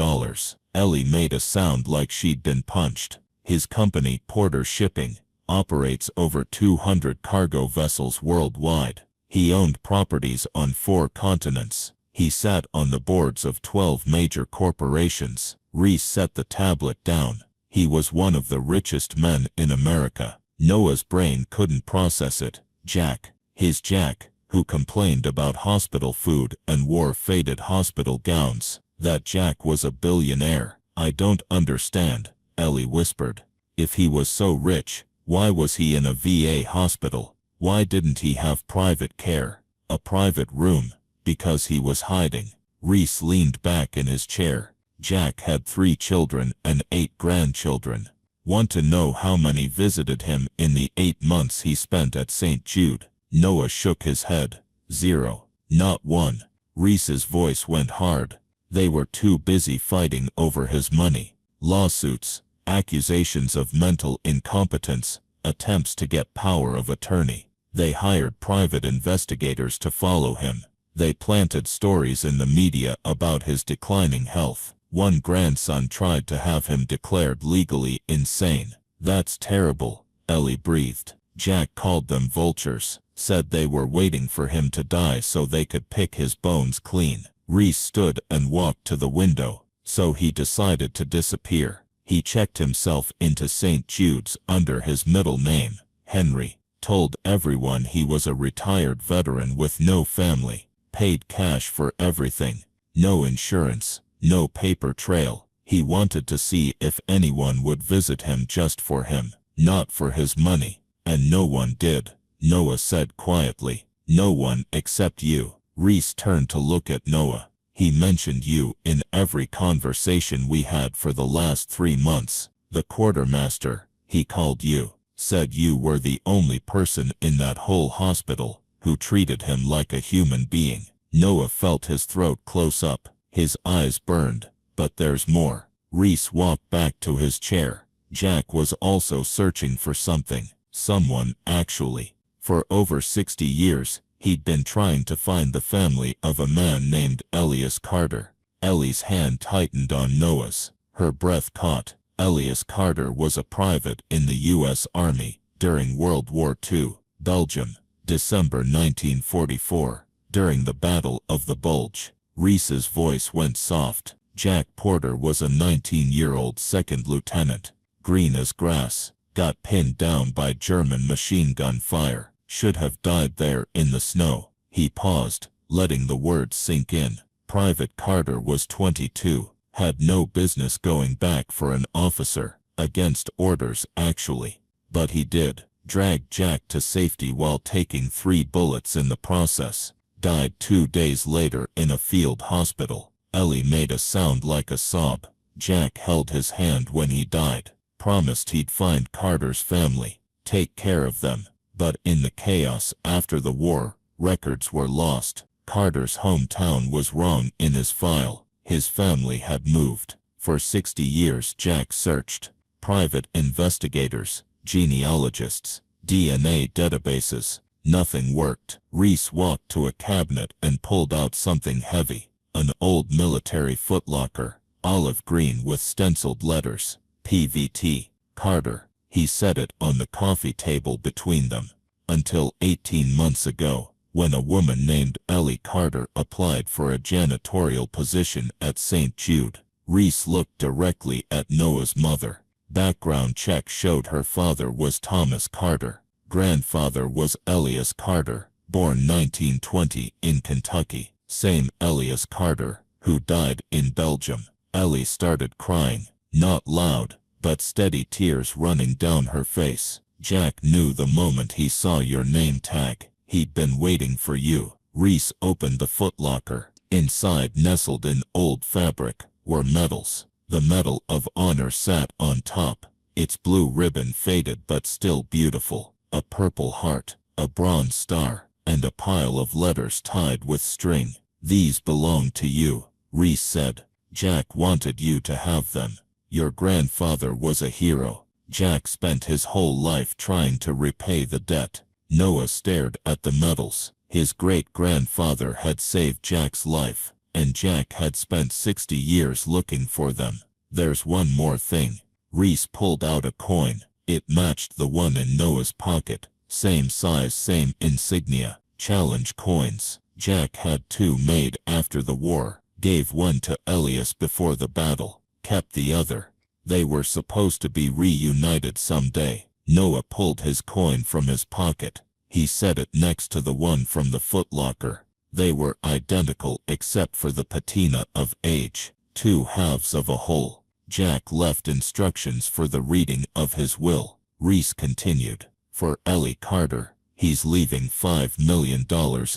Ellie made a sound like she'd been punched. His company, Porter Shipping, operates over 200 cargo vessels worldwide. He owned properties on 4 continents. He sat on the boards of 12 major corporations. Reese set the tablet down. He was one of the richest men in America. Noah's brain couldn't process it. Jack, his Jack, who complained about hospital food and wore faded hospital gowns. That Jack was a billionaire. "I don't understand," Ellie whispered. "If he was so rich, why was he in a VA hospital? Why didn't he have private care? A private room? Because he was hiding." Reese leaned back in his chair. Jack had 3 children and 8 grandchildren. "Want to know how many visited him in the 8 months he spent at St. Jude?" Noah shook his head. "0. Not one." Reese's voice went hard. They were too busy fighting over his money. Lawsuits, accusations of mental incompetence, attempts to get power of attorney. They hired private investigators to follow him. They planted stories in the media about his declining health. One grandson tried to have him declared legally insane. "That's terrible," Ellie breathed. Jack called them vultures, said they were waiting for him to die so they could pick his bones clean. Reese stood and walked to the window. So he decided to disappear. He checked himself into St. Jude's under his middle name, Henry. Told everyone he was a retired veteran with no family. Paid cash for everything. No insurance, no paper trail. He wanted to see if anyone would visit him just for him, not for his money. And no one did. Noah said quietly, "No one except you." Reese turned to look at Noah. "He mentioned you in every conversation we had for the last 3 months. The quartermaster, he called you. Said you were the only person in that whole hospital who treated him like a human being." Noah felt his throat close up. His eyes burned. "But there's more." Reese walked back to his chair. Jack was also searching for something. Someone, actually. For over 60 years, he'd been trying to find the family of a man named Elias Carter. Ellie's hand tightened on Noah's. Her breath caught. Elias Carter was a private in the U.S. Army during World War II, Belgium, December 1944, during the Battle of the Bulge. Reese's voice went soft. Jack Porter was a 19-year-old second lieutenant, green as grass, got pinned down by German machine gun fire, should have died there in the snow. He paused, letting the words sink in. Private Carter was 22, Had no business going back for an officer, against orders actually. But he did. Dragged Jack to safety while taking 3 bullets in the process. Died 2 days later in a field hospital. Ellie made a sound like a sob. Jack held his hand when he died. Promised he'd find Carter's family, take care of them. But in the chaos after the war, records were lost. Carter's hometown was wrong in his file. His family had moved. For 60 years Jack searched. Private investigators, genealogists, DNA databases. Nothing worked. Reese walked to a cabinet and pulled out something heavy. An old military footlocker, olive green with stenciled letters. PVT. Carter. He set it on the coffee table between them. Until 18 months ago, when a woman named Ellie Carter applied for a janitorial position at St. Jude. Reese looked directly at Noah's mother. Background check showed her father was Thomas Carter. Grandfather was Elias Carter, born 1920 in Kentucky. Same Elias Carter, who died in Belgium. Ellie started crying, not loud, but steady tears running down her face. Jack knew the moment he saw your name tag. He'd been waiting for you. Reese opened the footlocker. Inside, nestled in old fabric, were medals. The Medal of Honor sat on top. Its blue ribbon faded but still beautiful. A purple heart, a bronze star, and a pile of letters tied with string. These belong to you, Reese said. Jack wanted you to have them. Your grandfather was a hero. Jack spent his whole life trying to repay the debt. Noah stared at the medals. His great-grandfather had saved Jack's life, and Jack had spent 60 years looking for them. There's one more thing. Reese pulled out a coin. It matched the one in Noah's pocket. Same size, same insignia. Challenge coins. Jack had 2 made after the war. Gave one to Elias before the battle. Kept the other. They were supposed to be reunited someday. Noah pulled his coin from his pocket. He set it next to the one from the footlocker. They were identical except for the patina of age. 2 halves of a whole. Jack left instructions for the reading of his will. Reese continued. For Ellie Carter, he's leaving $5 million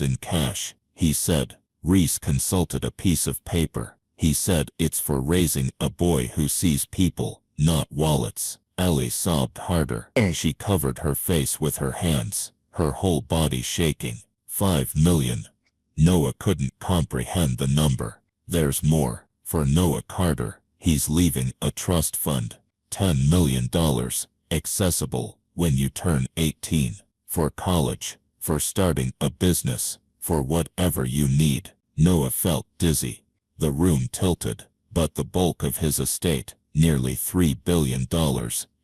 in cash, he said. Reese consulted a piece of paper. He said it's for raising a boy who sees people, not wallets. Ellie sobbed harder. She covered her face with her hands, her whole body shaking. 5 million. Noah couldn't comprehend the number. There's more. For Noah Carter, he's leaving a trust fund. $10 million. Accessible when you turn 18. For college. For starting a business. For whatever you need. Noah felt dizzy. The room tilted. But the bulk of his estate, nearly $3 billion,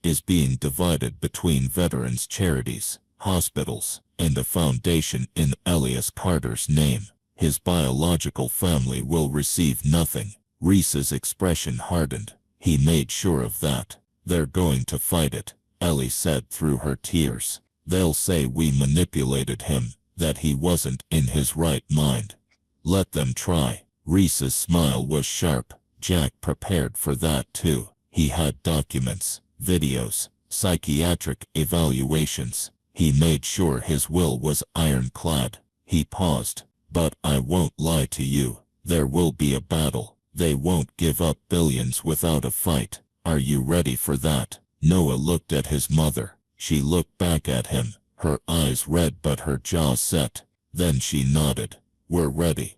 is being divided between veterans' charities, hospitals, and a foundation in Elias Carter's name. His biological family will receive nothing. Reese's expression hardened. He made sure of that. They're going to fight it, Ellie said through her tears. They'll say we manipulated him, that he wasn't in his right mind. Let them try. Reese's smile was sharp. Jack prepared for that too. He had documents, videos, psychiatric evaluations. He made sure his will was ironclad. He paused. But I won't lie to you. There will be a battle. They won't give up billions without a fight. Are you ready for that? Noah looked at his mother. She looked back at him, her eyes red but her jaw set. Then she nodded. We're ready.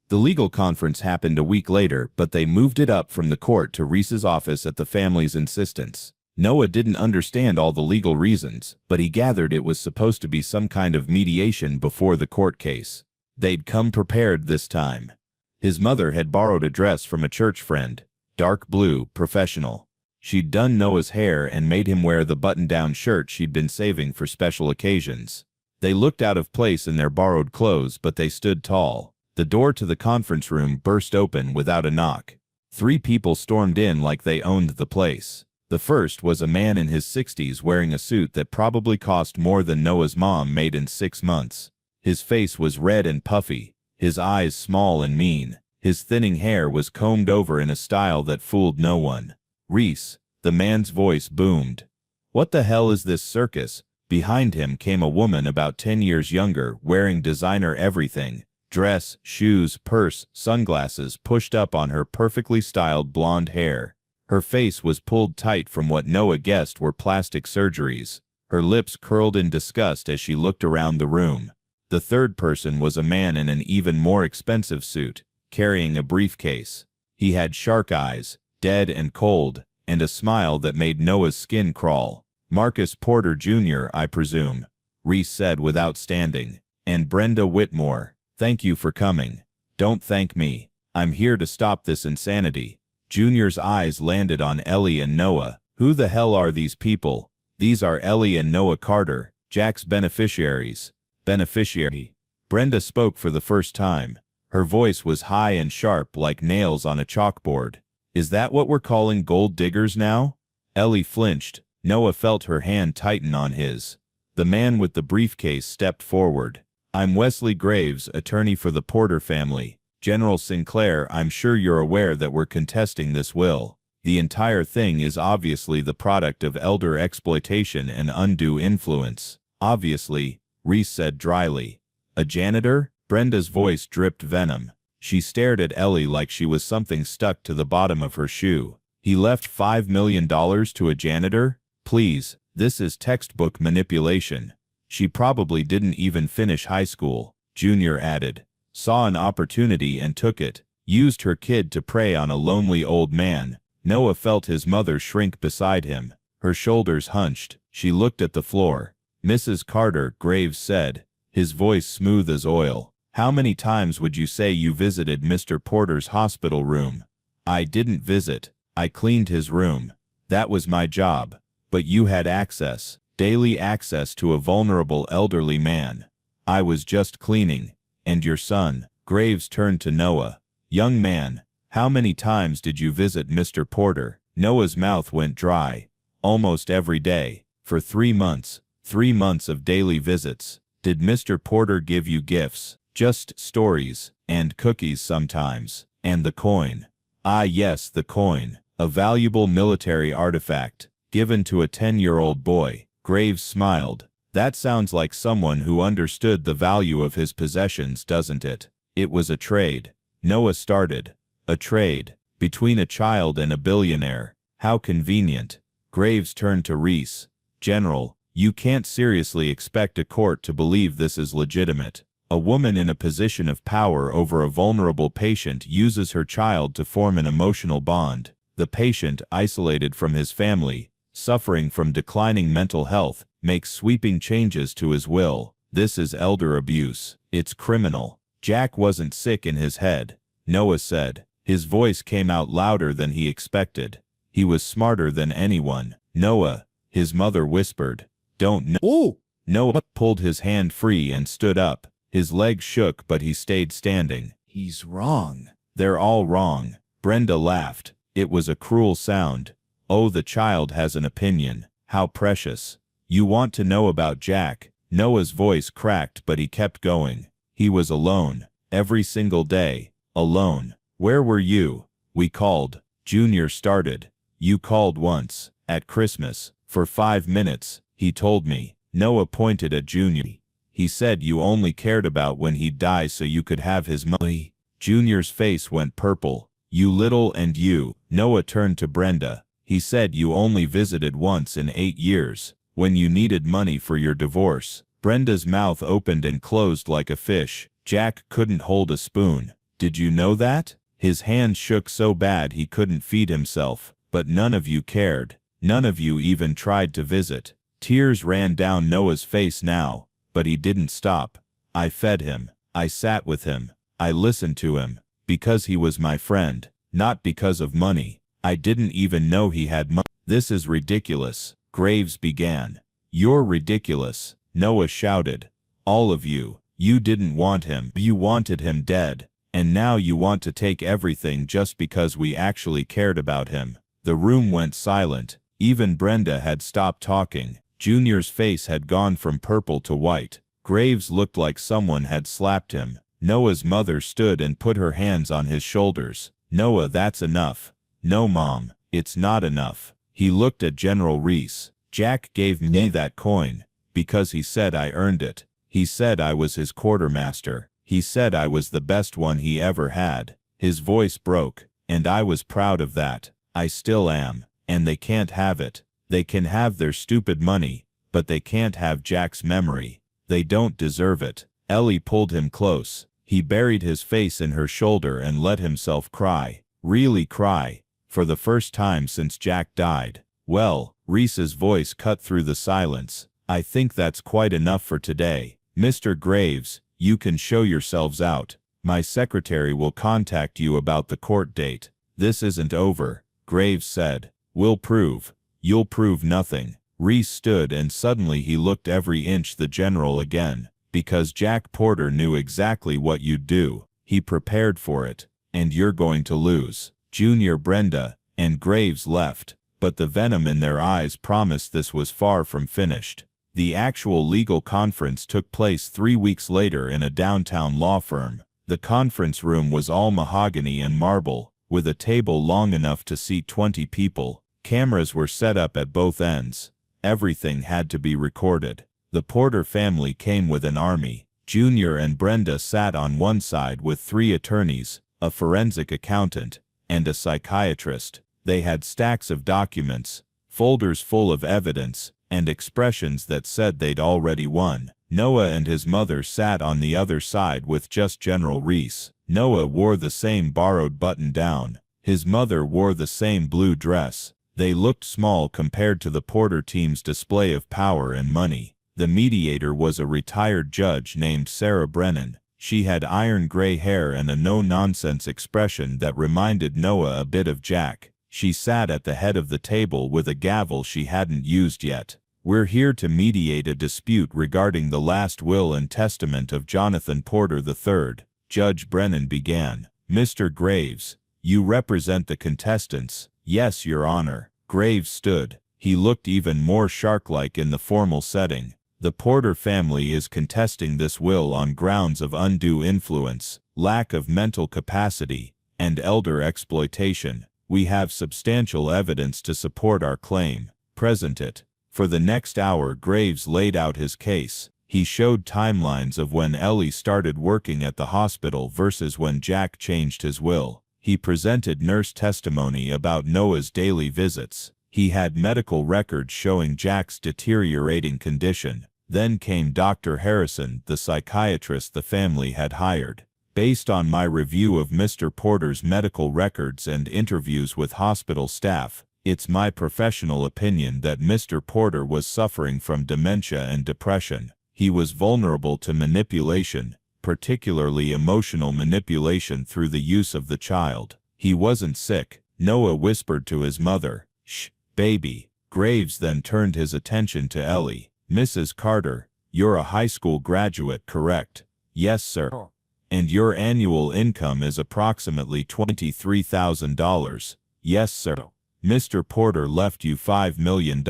The legal conference happened a week later, but they moved it up from the court to Reese's office at the family's insistence. Noah didn't understand all the legal reasons, but he gathered it was supposed to be some kind of mediation before the court case. They'd come prepared this time. His mother had borrowed a dress from a church friend, dark blue, professional. She'd done Noah's hair and made him wear the button-down shirt she'd been saving for special occasions. They looked out of place in their borrowed clothes, but they stood tall. The door to the conference room burst open without a knock. 3 people stormed in like they owned the place. The first was a man in his 60s wearing a suit that probably cost more than Noah's mom made in 6 months. His face was red and puffy, his eyes small and mean. His thinning hair was combed over in a style that fooled no one. "Reese," the man's voice boomed. "What the hell is this circus?" Behind him came a woman about 10 years younger, wearing designer everything. Dress, shoes, purse, sunglasses pushed up on her perfectly styled blonde hair. Her face was pulled tight from what Noah guessed were plastic surgeries. Her lips curled in disgust as she looked around the room. The third person was a man in an even more expensive suit, carrying a briefcase. He had shark eyes, dead and cold, and a smile that made Noah's skin crawl. "Marcus Porter Jr., I presume," Reese said without standing. "And Brenda Whitmore. Thank you for coming." "Don't thank me. I'm here to stop this insanity." Junior's eyes landed on Ellie and Noah. "Who the hell are these people?" "These are Ellie and Noah Carter, Jack's beneficiaries." "Beneficiary?" Brenda spoke for the first time. Her voice was high and sharp like nails on a chalkboard. "Is that what we're calling gold diggers now?" Ellie flinched. Noah felt her hand tighten on his. The man with the briefcase stepped forward. "I'm Wesley Graves, attorney for the Porter family. General Sinclair, I'm sure you're aware that we're contesting this will. The entire thing is obviously the product of elder exploitation and undue influence." "Obviously," Reese said dryly. "A janitor?" Brenda's voice dripped venom. She stared at Ellie like she was something stuck to the bottom of her shoe. "He left $5 million to a janitor? Please, this is textbook manipulation." "She probably didn't even finish high school," Junior added. "Saw an opportunity and took it. Used her kid to prey on a lonely old man." Noah felt his mother shrink beside him. Her shoulders hunched. She looked at the floor. "Mrs. Carter," Graves said, his voice smooth as oil, "how many times would you say you visited Mr. Porter's hospital room?" "I didn't visit. I cleaned his room. That was my job. But you had access, daily access to a vulnerable elderly man." "I was just cleaning. And your son?" Graves turned to Noah. "Young man, how many times did you visit Mr. Porter?" Noah's mouth went dry. "Almost every day. For 3 months. 3 months of daily visits." "Did Mr. Porter give you gifts?" "Just stories. And cookies sometimes. And the coin." "Ah yes, the coin. A valuable military artifact. Given to a 10-year-old boy." Graves smiled. "That sounds like someone who understood the value of his possessions, doesn't it?" "It was a trade." Noah started. "A trade? Between a child and a billionaire? How convenient." Graves turned to Reese. "General, you can't seriously expect a court to believe this is legitimate. A woman in a position of power over a vulnerable patient uses her child to form an emotional bond. The patient, isolated from his family, suffering from declining mental health, makes sweeping changes to his will. This is elder abuse. It's criminal." "Jack wasn't sick in his head," Noah said. His voice came out louder than he expected. "He was smarter than anyone." "Noah," his mother whispered. "Don't know." "Oh!" Noah pulled his hand free and stood up. His legs shook, but he stayed standing. He's wrong. "They're all wrong." Brenda laughed. It was a cruel sound. "Oh, the child has an opinion. How precious." "You want to know about Jack?" Noah's voice cracked, but he kept going. "He was alone. Every single day. Alone." "Where were you?" "We called." Junior started. "You called once. At Christmas. For 5 minutes, he told me." Noah pointed at Junior. "He said you only cared about when he'd die so you could have his money." Junior's face went purple. "You little and you." Noah turned to Brenda. "He said you only visited once in 8 years, when you needed money for your divorce." Brenda's mouth opened and closed like a fish. "Jack couldn't hold a spoon. Did you know that?" His hand shook so bad he couldn't feed himself. "But none of you cared. None of you even tried to visit." Tears ran down Noah's face now, but he didn't stop. "I fed him. I sat with him. I listened to him. Because he was my friend, not because of money. I didn't even know he had money." "This is ridiculous," Graves began. "You're ridiculous," Noah shouted. "All of you. You didn't want him. You wanted him dead. And now you want to take everything just because we actually cared about him." The room went silent. Even Brenda had stopped talking. Junior's face had gone from purple to white. Graves looked like someone had slapped him. Noah's mother stood and put her hands on his shoulders. Noah, that's enough. No, Mom, it's not enough. He looked at General Reese. Jack gave me that coin because he said I earned it. He said I was his quartermaster. He said I was the best one he ever had. His voice broke, and I was proud of that. I still am. And they can't have it. They can have their stupid money, but they can't have Jack's memory. They don't deserve it. Ellie pulled him close. He buried his face in her shoulder and let himself cry. Really cry. For the first time since Jack died. Well, Reese's voice cut through the silence. I think that's quite enough for today. Mr. Graves, you can show yourselves out. My secretary will contact you about the court date. This isn't over, Graves said. We'll prove. You'll prove nothing. Reese stood and suddenly he looked every inch the general again. Because Jack Porter knew exactly what you'd do. He prepared for it. And you're going to lose. Junior, Brenda, and Graves left, but the venom in their eyes promised this was far from finished. The actual legal conference took place 3 weeks later in a downtown law firm. The conference room was all mahogany and marble, with a table long enough to seat 20 people. Cameras were set up at both ends. Everything had to be recorded. The Porter family came with an army. Junior and Brenda sat on one side with 3 attorneys, a forensic accountant, and a psychiatrist. They had stacks of documents, folders full of evidence, and expressions that said they'd already won. Noah and his mother sat on the other side with just General Reese. Noah wore the same borrowed button-down. His mother wore the same blue dress. They looked small compared to the Porter team's display of power and money. The mediator was a retired judge named Sarah Brennan. She had iron gray hair and a no-nonsense expression that reminded Noah a bit of Jack. She sat at the head of the table with a gavel she hadn't used yet. We're here to mediate a dispute regarding the last will and testament of Jonathan Porter III, Judge Brennan began. Mr. Graves, you represent the contestants. Yes, Your Honor. Graves stood. He looked even more shark-like in the formal setting. The Porter family is contesting this will on grounds of undue influence, lack of mental capacity, and elder exploitation. We have substantial evidence to support our claim. Present it. For the next hour Graves laid out his case. He showed timelines of when Ellie started working at the hospital versus when Jack changed his will. He presented nurse testimony about Noah's daily visits. He had medical records showing Jack's deteriorating condition. Then came Dr. Harrison, the psychiatrist the family had hired. Based on my review of Mr. Porter's medical records and interviews with hospital staff, it's my professional opinion that Mr. Porter was suffering from dementia and depression. He was vulnerable to manipulation, particularly emotional manipulation through the use of the child. He wasn't sick, Noah whispered to his mother. Shh, baby. Graves then turned his attention to Ellie. Mrs. Carter, you're a high school graduate, correct? Yes, sir. And your annual income is approximately $23,000. Yes, sir. Mr. Porter left you $5 million.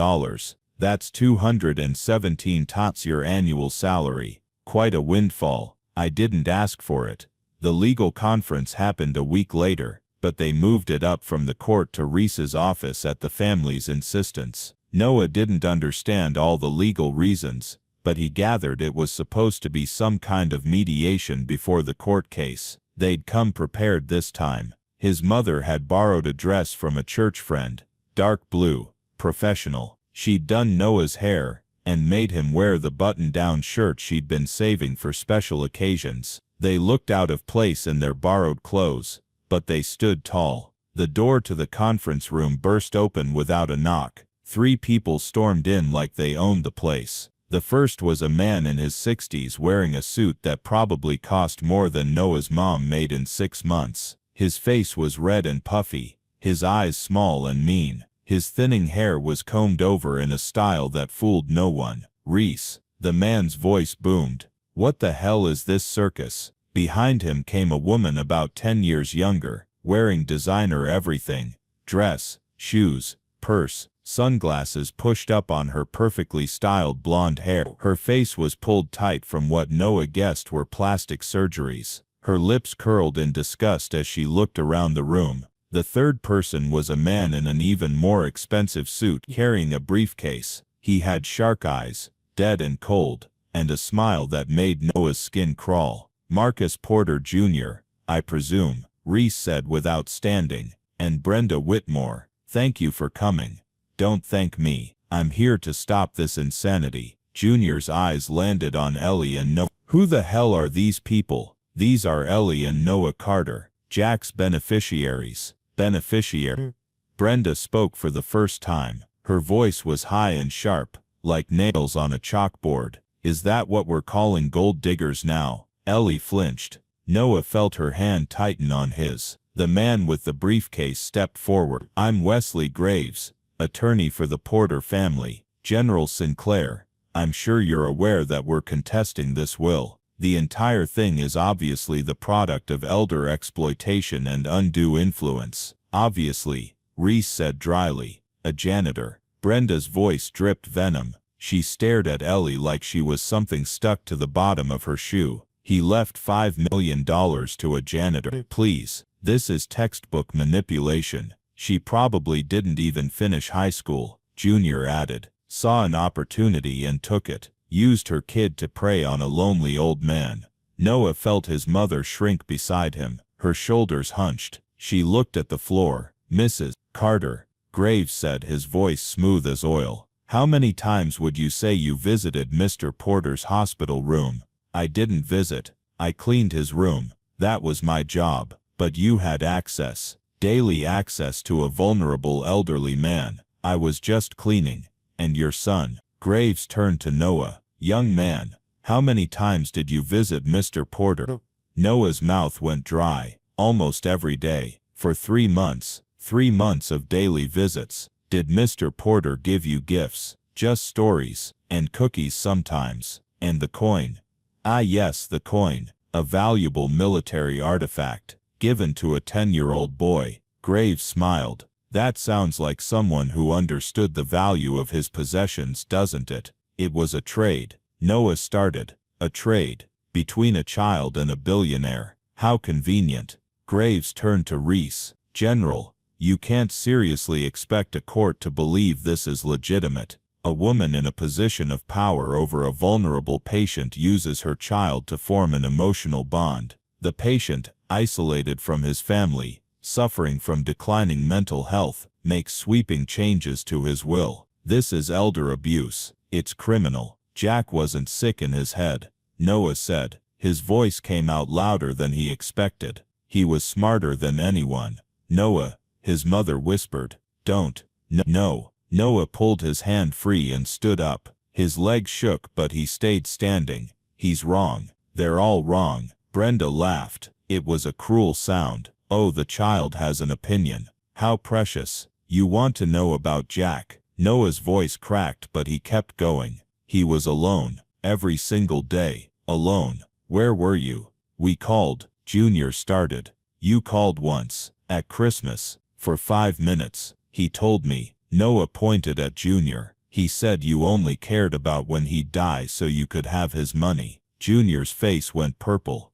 That's 217 times your annual salary. Quite a windfall. I didn't ask for it. The legal conference happened a week later, but they moved it up from the court to Reese's office at the family's insistence. Noah didn't understand all the legal reasons, but he gathered it was supposed to be some kind of mediation before the court case. They'd come prepared this time. His mother had borrowed a dress from a church friend, dark blue, professional. She'd done Noah's hair, and made him wear the button-down shirt she'd been saving for special occasions. They looked out of place in their borrowed clothes, but they stood tall. The door to the conference room burst open without a knock. 3 people stormed in like they owned the place. The first was a man in his 60s wearing a suit that probably cost more than Noah's mom made in 6 months. His face was red and puffy, his eyes small and mean. His thinning hair was combed over in a style that fooled no one. Reese, the man's voice boomed. What the hell is this circus? Behind him came a woman about 10 years younger, wearing designer everything. Dress, shoes, purse, sunglasses pushed up on her perfectly styled blonde hair. Her face was pulled tight from what Noah guessed were plastic surgeries. Her lips curled in disgust as she looked around the room. The third person was a man in an even more expensive suit carrying a briefcase. He had shark eyes, dead and cold, and a smile that made Noah's skin crawl. Marcus Porter Jr., I presume, Reese said without standing. And Brenda Whitmore, thank you for coming. Don't thank me. I'm here to stop this insanity. Junior's eyes landed on Ellie and Noah. Who the hell are these people? These are Ellie and Noah Carter, Jack's beneficiaries. Beneficiary? Brenda spoke for the first time. Her voice was high and sharp, like nails on a chalkboard. Is that what we're calling gold diggers now? Ellie flinched. Noah felt her hand tighten on his. The man with the briefcase stepped forward. I'm Wesley Graves, attorney for the Porter family. General Sinclair, I'm sure you're aware that we're contesting this will. The entire thing is obviously the product of elder exploitation and undue influence. Obviously, Reese said dryly. A janitor. Brenda's voice dripped venom. She stared at Ellie like she was something stuck to the bottom of her shoe. He left $5 million to a janitor. Please, this is textbook manipulation. She probably didn't even finish high school, Junior added. Saw an opportunity and took it. Used her kid to prey on a lonely old man. Noah felt his mother shrink beside him, her shoulders hunched. She looked at the floor. Mrs. Carter, Graves said, his voice smooth as oil. How many times would you say you visited Mr. Porter's hospital room? I didn't visit. I cleaned his room. That was my job. But you had access. Daily access to a vulnerable elderly man. I was just cleaning. And your son. Graves turned to Noah. Young man, how many times did you visit Mr. Porter? Noah's mouth went dry. Almost every day. For 3 months. 3 months of daily visits. Did Mr. Porter give you gifts? Just stories. And cookies sometimes. And the coin. Ah yes, the coin. A valuable military artifact. Given to a 10-year-old boy. Graves smiled. That sounds like someone who understood the value of his possessions, doesn't it? It was a trade. Noah started. A trade. Between a child and a billionaire. How convenient. Graves turned to Reese. General, you can't seriously expect a court to believe this is legitimate. A woman in a position of power over a vulnerable patient uses her child to form an emotional bond. The patient, isolated from his family, suffering from declining mental health, makes sweeping changes to his will. This is elder abuse. It's criminal. Jack wasn't sick in his head, Noah said. His voice came out louder than he expected. He was smarter than anyone. Noah, his mother whispered. Don't. No. Noah pulled his hand free and stood up. His legs shook, but he stayed standing. He's wrong. They're all wrong. Brenda laughed. It was a cruel sound. Oh, the child has an opinion. How precious. You want to know about Jack? Noah's voice cracked, but he kept going. He was alone. Every single day. Alone. Where were you? We called. Junior started. You called once. At Christmas. For 5 minutes. He told me. Noah pointed at Junior. He said you only cared about when he'd die so you could have his money. Junior's face went purple.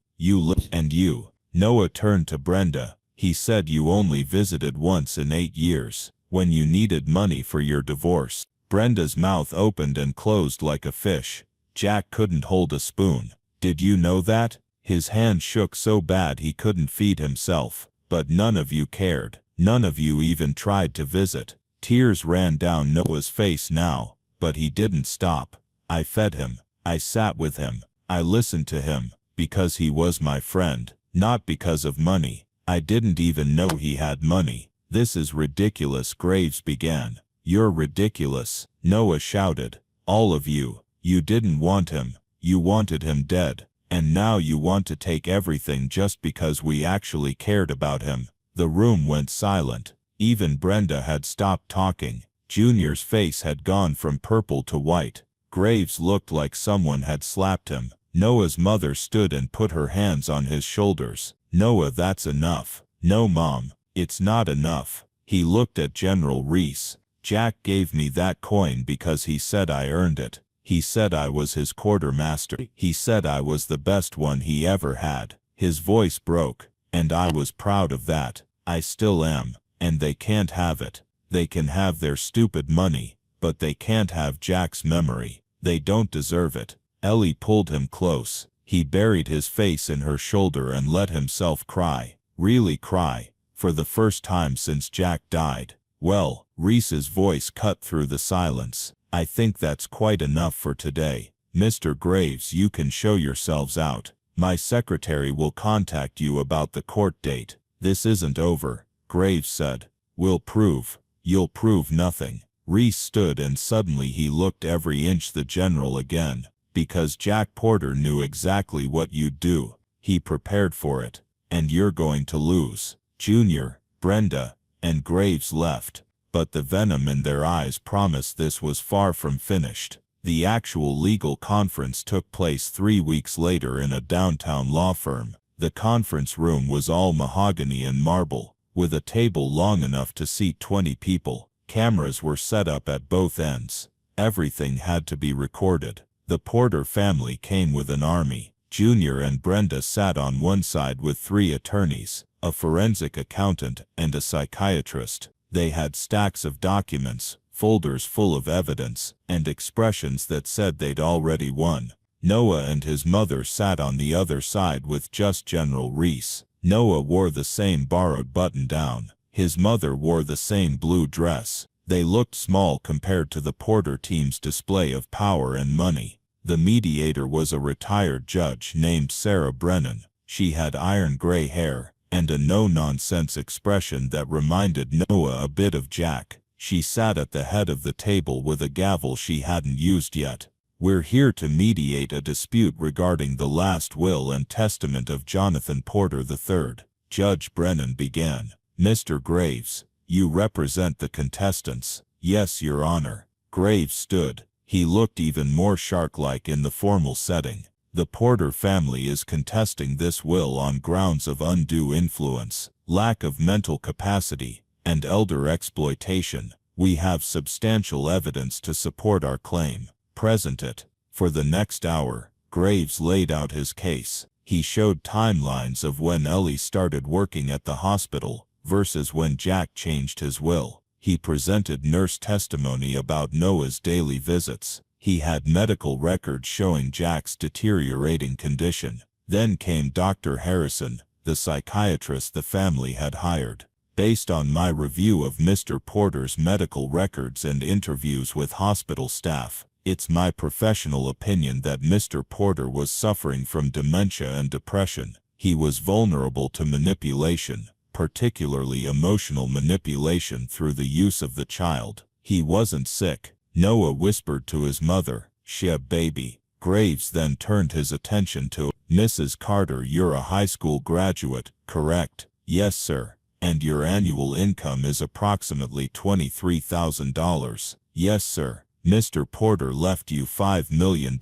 And you. Noah turned to Brenda. He said you only visited once in 8 years. When you needed money for your divorce. Brenda's mouth opened and closed like a fish. Jack couldn't hold a spoon. Did you know that? His hand shook so bad he couldn't feed himself. But none of you cared. None of you even tried to visit. Tears ran down Noah's face now, but he didn't stop. I fed him. I sat with him. I listened to him, because he was my friend, not because of money. I didn't even know he had money. This is ridiculous, Graves began. You're ridiculous, Noah shouted. All of you. You didn't want him. You wanted him dead. And now you want to take everything just because we actually cared about him. The room went silent. Even Brenda had stopped talking. Junior's face had gone from purple to white. Graves looked like someone had slapped him. Noah's mother stood and put her hands on his shoulders. Noah, that's enough. No, Mom, it's not enough. He looked at General Reese. Jack gave me that coin because he said I earned it. He said I was his quartermaster. He said I was the best one he ever had. His voice broke, and I was proud of that. I still am, and they can't have it. They can have their stupid money, but they can't have Jack's memory. They don't deserve it. Ellie pulled him close. He buried his face in her shoulder and let himself cry. Really cry. For the first time since Jack died. Well, Reese's voice cut through the silence. I think that's quite enough for today. Mr. Graves, you can show yourselves out. My secretary will contact you about the court date. This isn't over, Graves said. We'll prove. You'll prove nothing. Reese stood and suddenly he looked every inch the general again. Because Jack Porter knew exactly what you'd do. He prepared for it. And you're going to lose. Junior, Brenda, and Graves left. But the venom in their eyes promised this was far from finished. The actual legal conference took place 3 weeks later in a downtown law firm. The conference room was all mahogany and marble, with a table long enough to seat 20 people. Cameras were set up at both ends. Everything had to be recorded. The Porter family came with an army. Junior and Brenda sat on one side with 3 attorneys, a forensic accountant, and a psychiatrist. They had stacks of documents, folders full of evidence, and expressions that said they'd already won. Noah and his mother sat on the other side with just General Reese. Noah wore the same borrowed button-down. His mother wore the same blue dress. They looked small compared to the Porter team's display of power and money. The mediator was a retired judge named Sarah Brennan. She had iron gray hair and a no-nonsense expression that reminded Noah a bit of Jack. She sat at the head of the table with a gavel she hadn't used yet. We're here to mediate a dispute regarding the last will and testament of Jonathan Porter III. Judge Brennan began. Mr. Graves, you represent the contestants. Yes, Your Honor. Graves stood. He looked even more shark-like in the formal setting. The Porter family is contesting this will on grounds of undue influence, lack of mental capacity, and elder exploitation. We have substantial evidence to support our claim. Present it. For the next hour, Graves laid out his case. He showed timelines of when Ellie started working at the hospital versus when Jack changed his will. He presented nurse testimony about Noah's daily visits. He had medical records showing Jack's deteriorating condition. Then came Dr. Harrison, the psychiatrist the family had hired. Based on my review of Mr. Porter's medical records and interviews with hospital staff, it's my professional opinion that Mr. Porter was suffering from dementia and depression. He was vulnerable to manipulation, particularly emotional manipulation through the use of the child. He wasn't sick. Noah whispered to his mother, "Sheb, baby." Graves then turned his attention to Mrs. Carter. You're a high school graduate, correct? Yes, sir. And your annual income is approximately $23,000. Yes, sir. Mr. Porter left you $5 million.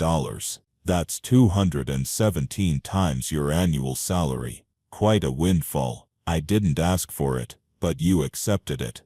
That's 217 times your annual salary. Quite a windfall. I didn't ask for it, but you accepted it.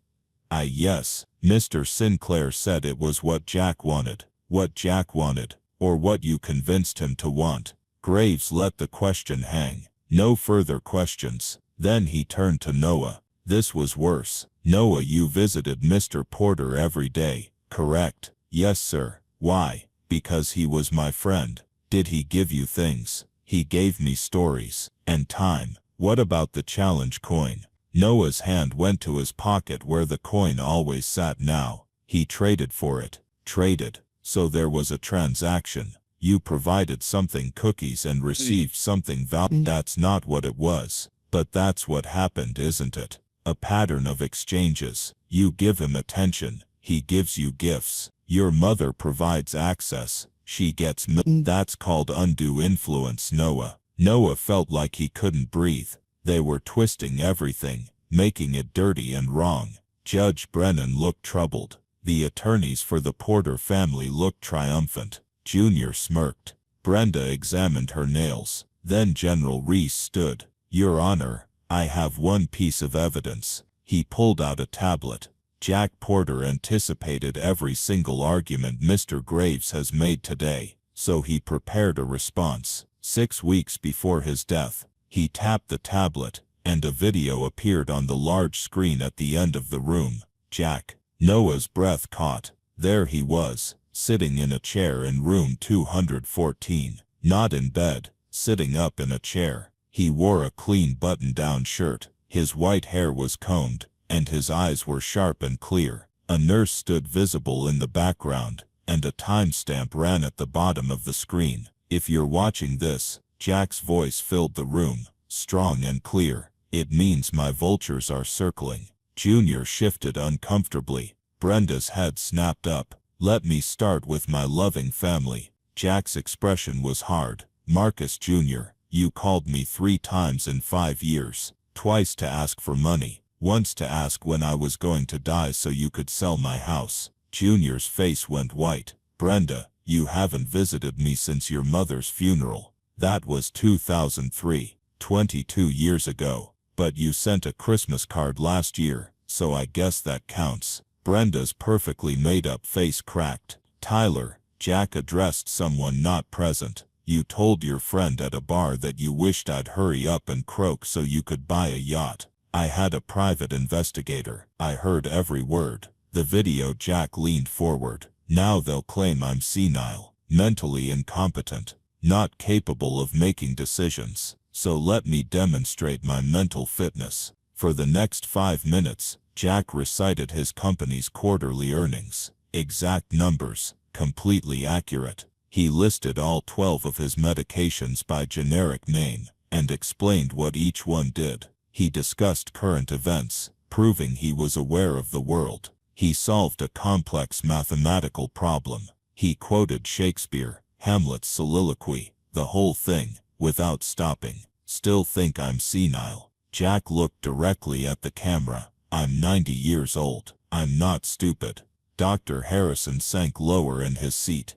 Yes. Mr. Sinclair said it was what Jack wanted. What Jack wanted, or what you convinced him to want. Graves let the question hang. No further questions. Then he turned to Noah. This was worse. Noah, you visited Mr. Porter every day, correct? Yes, sir. Why? Because he was my friend. Did he give you things? He gave me stories. And time. What about the challenge coin? Noah's hand went to his pocket where the coin always sat now. He traded for it. Traded. So there was a transaction. You provided something, cookies, and received something valuable. That's not what it was. But that's what happened, isn't it? A pattern of exchanges. You give him attention. He gives you gifts. Your mother provides access. She gets That's called undue influence, Noah. Noah felt like he couldn't breathe. They were twisting everything, making it dirty and wrong. Judge Brennan looked troubled. The attorneys for the Porter family looked triumphant. Junior smirked. Brenda examined her nails. Then General Reese stood. Your Honor, I have one piece of evidence. He pulled out a tablet. Jack Porter anticipated every single argument Mr. Graves has made today, so he prepared a response. 6 weeks before his death, he tapped the tablet, and a video appeared on the large screen at the end of the room. Jack. Noah's breath caught. There he was, sitting in a chair in room 214. Not in bed, sitting up in a chair. He wore a clean button-down shirt. His white hair was combed, and his eyes were sharp and clear. A nurse stood visible in the background, and a timestamp ran at the bottom of the screen. If you're watching this, Jack's voice filled the room, strong and clear. It means my vultures are circling. Junior shifted uncomfortably. Brenda's head snapped up. Let me start with my loving family. Jack's expression was hard. Marcus Jr., you called me 3 times in 5 years. Twice to ask for money. Once to ask when I was going to die so you could sell my house. Junior's face went white. Brenda, you haven't visited me since your mother's funeral. That was 2003, 22 years ago. But you sent a Christmas card last year, so I guess that counts. Brenda's perfectly made-up face cracked. Tyler, Jack addressed someone not present. You told your friend at a bar that you wished I'd hurry up and croak so you could buy a yacht. I had a private investigator. I heard every word. The video. Jack leaned forward. Now they'll claim I'm senile, mentally incompetent, not capable of making decisions. So let me demonstrate my mental fitness. For the next 5 minutes, Jack recited his company's quarterly earnings. Exact numbers, completely accurate. He listed all 12 of his medications by generic name, and explained what each one did. He discussed current events, proving he was aware of the world. He solved a complex mathematical problem. He quoted Shakespeare, Hamlet's soliloquy, the whole thing, without stopping. Still think I'm senile. Jack looked directly at the camera. I'm 90 years old. I'm not stupid. Dr. Harrison sank lower in his seat.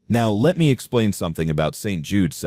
Now let me explain something about St. Jude's.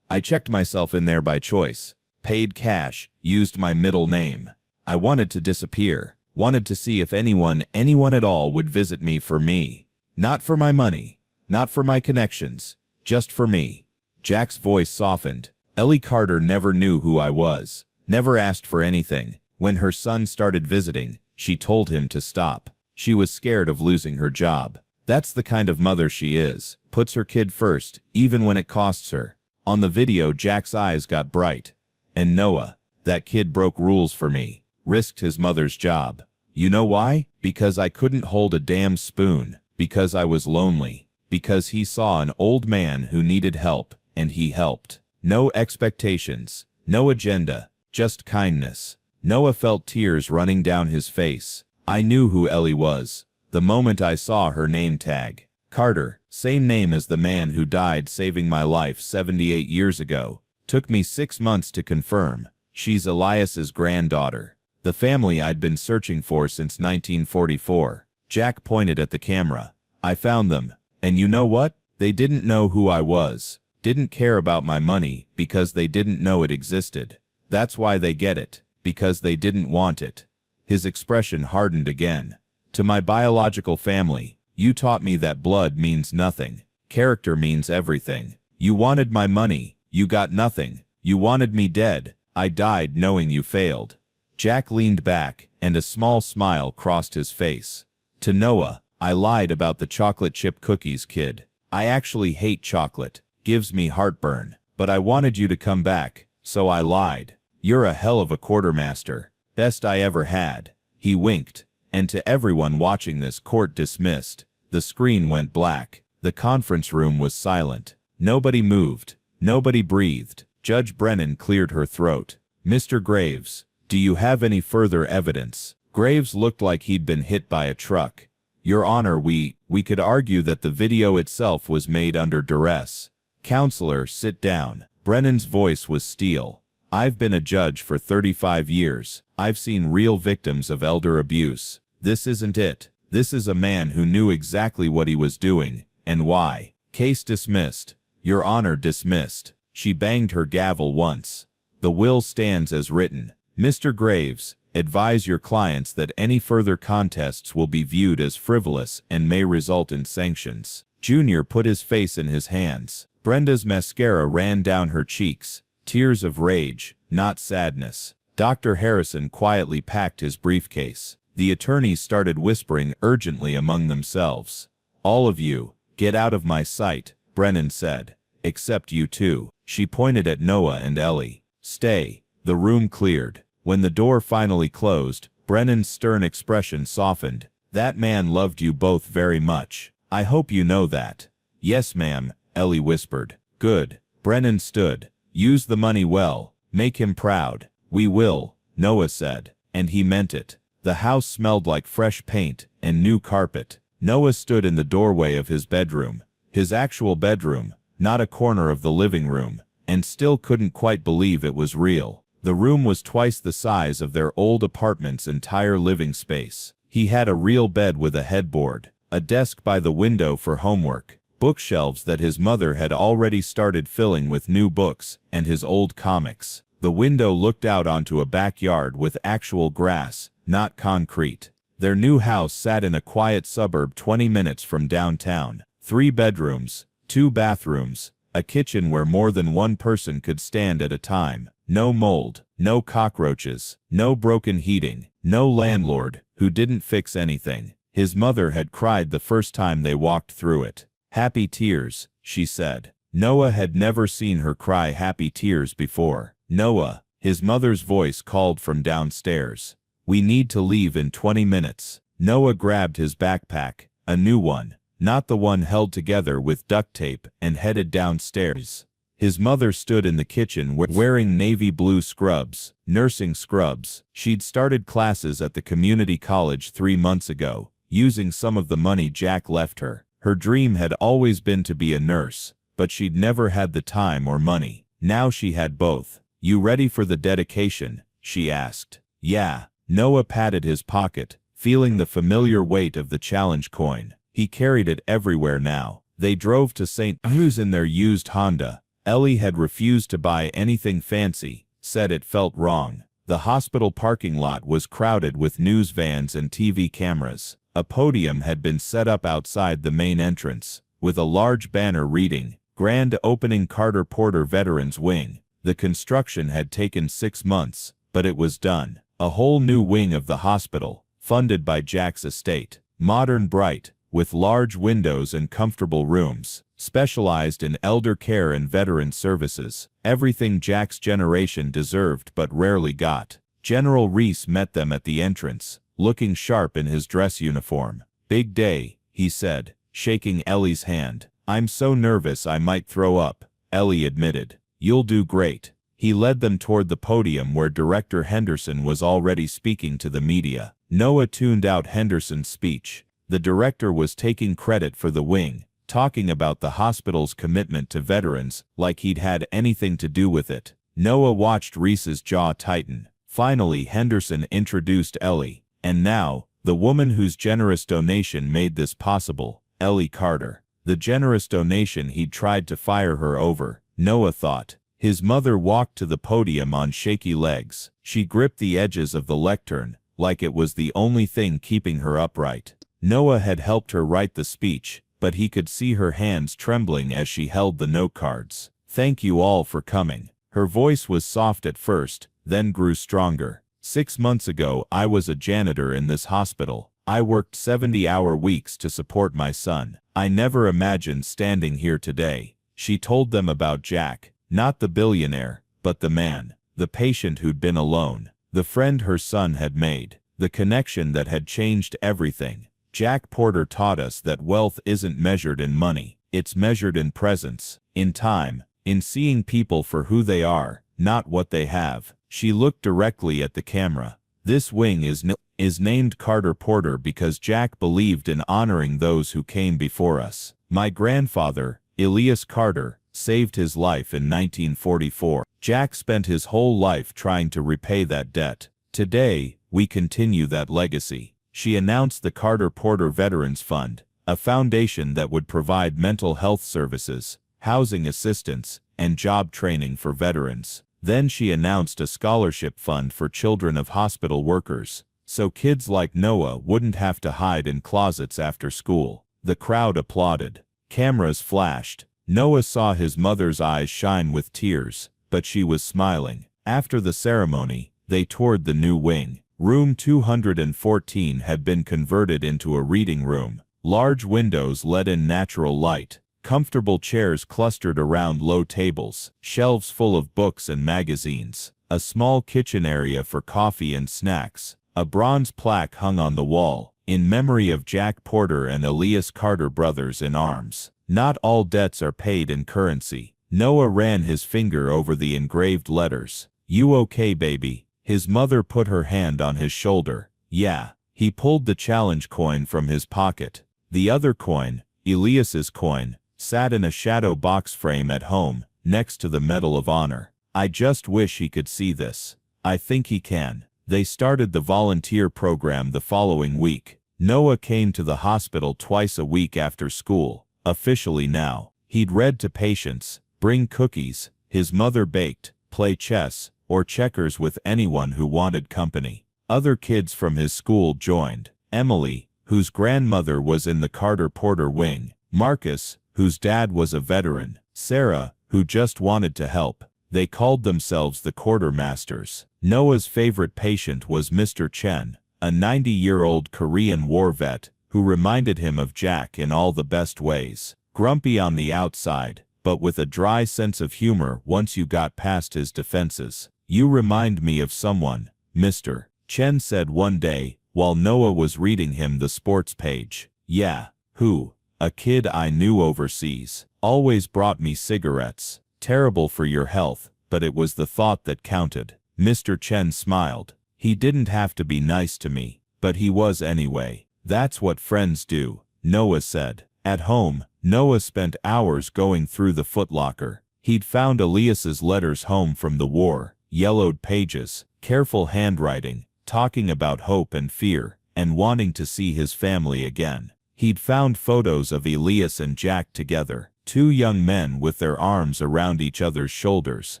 I checked myself in there by choice. Paid cash, used my middle name. I wanted to disappear. Wanted to see if anyone at all would visit me for me. Not for my money. Not for my connections. Just for me. Jack's voice softened. Ellie Carter never knew who I was. Never asked for anything. When her son started visiting, she told him to stop. She was scared of losing her job. That's the kind of mother she is. Puts her kid first, even when it costs her. On the video, Jack's eyes got bright. And Noah, that kid broke rules for me. Risked his mother's job. You know why? Because I couldn't hold a damn spoon. Because I was lonely. Because he saw an old man who needed help, and he helped. No expectations. No agenda. Just kindness. Noah felt tears running down his face. I knew who Ellie was. The moment I saw her name tag. Carter, same name as the man who died saving my life 78 years ago. Took me 6 months to confirm. She's Elias's granddaughter. The family I'd been searching for since 1944. Jack pointed at the camera. I found them. And you know what? They didn't know who I was. Didn't care about my money because they didn't know it existed. That's why they get it. Because they didn't want it. His expression hardened again. To my biological family, you taught me that blood means nothing. Character means everything. You wanted my money. You got nothing. You wanted me dead. I died knowing you failed. Jack leaned back, and a small smile crossed his face. To Noah, I lied about the chocolate chip cookies, kid. I actually hate chocolate. Gives me heartburn. But I wanted you to come back, so I lied. You're a hell of a quartermaster. Best I ever had. He winked. And to everyone watching this, court dismissed. The screen went black. The conference room was silent. Nobody moved. Nobody breathed. Judge Brennan cleared her throat. Mr. Graves, do you have any further evidence? Graves looked like he'd been hit by a truck. Your Honor, we could argue that the video itself was made under duress. Counselor, sit down. Brennan's voice was steel. I've been a judge for 35 years. I've seen real victims of elder abuse. This isn't it. This is a man who knew exactly what he was doing, and why. Case dismissed. Your Honor, dismissed. She banged her gavel once. The will stands as written. Mr. Graves, Advise your clients that any further contests will be viewed as frivolous and may result in sanctions. Junior put his face in his hands. Brenda's mascara ran down her cheeks, tears of rage, not sadness. Dr. Harrison quietly packed his briefcase. The attorneys started whispering urgently among themselves. All of you, get out of my sight, Brennan said. Except you two. She pointed at Noah and Ellie. Stay. The room cleared. When the door finally closed, Brennan's stern expression softened. That man loved you both very much. I hope you know that. Yes, ma'am, Ellie whispered. Good. Brennan stood. Use the money well. Make him proud. We will, Noah said. And he meant it. The house smelled like fresh paint and new carpet. Noah stood in the doorway of his bedroom. His actual bedroom, not a corner of the living room, and still couldn't quite believe it was real. The room was twice the size of their old apartment's entire living space. He had a real bed with a headboard, a desk by the window for homework, bookshelves that his mother had already started filling with new books and his old comics. The window looked out onto a backyard with actual grass, not concrete. Their new house sat in a quiet suburb 20 minutes from downtown. 3 bedrooms, 2 bathrooms, a kitchen where more than one person could stand at a time. No mold, no cockroaches, no broken heating, no landlord who didn't fix anything. His mother had cried the first time they walked through it. Happy tears, she said. Noah had never seen her cry happy tears before. Noah, his mother's voice called from downstairs. We need to leave in 20 minutes. Noah grabbed his backpack, a new one, not the one held together with duct tape, and headed downstairs. His mother stood in the kitchen wearing navy blue scrubs, nursing scrubs. She'd started classes at the community college 3 months ago, using some of the money Jack left her. Her dream had always been to be a nurse, but she'd never had the time or money. Now she had both. You ready for the dedication? She asked. Yeah. Noah patted his pocket, feeling the familiar weight of the challenge coin. He carried it everywhere now. They drove to St. Louis in their used Honda. Ellie had refused to buy anything fancy, said it felt wrong. The hospital parking lot was crowded with news vans and TV cameras. A podium had been set up outside the main entrance, with a large banner reading, Grand Opening Carter Porter Veterans Wing. The construction had taken 6 months, but it was done. A whole new wing of the hospital, funded by Jack's estate. Modern, bright, with large windows and comfortable rooms, specialized in elder care and veteran services. Everything Jack's generation deserved but rarely got. General Reese met them at the entrance, looking sharp in his dress uniform. Big day, he said, shaking Ellie's hand. I'm so nervous I might throw up, Ellie admitted. You'll do great. He led them toward the podium where Director Henderson was already speaking to the media. Noah tuned out Henderson's speech. The director was taking credit for the wing, talking about the hospital's commitment to veterans like he'd had anything to do with it. Noah watched Reese's jaw tighten. Finally, Henderson introduced Ellie. And now, the woman whose generous donation made this possible, Ellie Carter. The generous donation he'd tried to fire her over, Noah thought. His mother walked to the podium on shaky legs. She gripped the edges of the lectern, like it was the only thing keeping her upright. Noah had helped her write the speech, but he could see her hands trembling as she held the note cards. Thank you all for coming. Her voice was soft at first, then grew stronger. 6 months ago, I was a janitor in this hospital. I worked 70-hour weeks to support my son. I never imagined standing here today. She told them about Jack. Not the billionaire, but the man, the patient who'd been alone, the friend her son had made, the connection that had changed everything. Jack Porter taught us that wealth isn't measured in money, it's measured in presence, in time, in seeing people for who they are, not what they have. She looked directly at the camera. This wing is named Carter Porter because Jack believed in honoring those who came before us. My grandfather, Elias Carter, saved his life in 1944. Jack spent his whole life trying to repay that debt. Today, we continue that legacy. She announced the Carter Porter Veterans Fund, a foundation that would provide mental health services, housing assistance, and job training for veterans. Then she announced a scholarship fund for children of hospital workers, so kids like Noah wouldn't have to hide in closets after school. The crowd applauded. Cameras flashed. Noah saw his mother's eyes shine with tears, but she was smiling. After the ceremony, they toured the new wing. Room 214 had been converted into a reading room. Large windows let in natural light. Comfortable chairs clustered around low tables, shelves full of books and magazines, a small kitchen area for coffee and snacks. A bronze plaque hung on the wall, in memory of Jack Porter and Elias Carter brothers in arms. Not all debts are paid in currency. Noah ran his finger over the engraved letters. "You okay, baby?" His mother put her hand on his shoulder. "Yeah." He pulled the challenge coin from his pocket. The other coin, Elias's coin, sat in a shadow box frame at home, next to the Medal of Honor. "I just wish he could see this." "I think he can." They started the volunteer program the following week. Noah came to the hospital twice a week after school, officially now. He'd read to patients, bring cookies, his mother baked, play chess, or checkers with anyone who wanted company. Other kids from his school joined. Emily, whose grandmother was in the Carter Porter wing. Marcus, whose dad was a veteran. Sarah, who just wanted to help. They called themselves the Quartermasters. Noah's favorite patient was Mr. Chen, a 90-year-old Korean war vet, who reminded him of Jack in all the best ways. Grumpy on the outside, but with a dry sense of humor once you got past his defenses. "You remind me of someone, Mr. Chen said one day, while Noah was reading him the sports page. "Yeah, who?" "A kid I knew overseas. Always brought me cigarettes. Terrible for your health, but it was the thought that counted." Mr. Chen smiled. "He didn't have to be nice to me, but he was anyway." "That's what friends do," Noah said. At home, Noah spent hours going through the footlocker. He'd found Elias's letters home from the war, yellowed pages, careful handwriting, talking about hope and fear, and wanting to see his family again. He'd found photos of Elias and Jack together, two young men with their arms around each other's shoulders,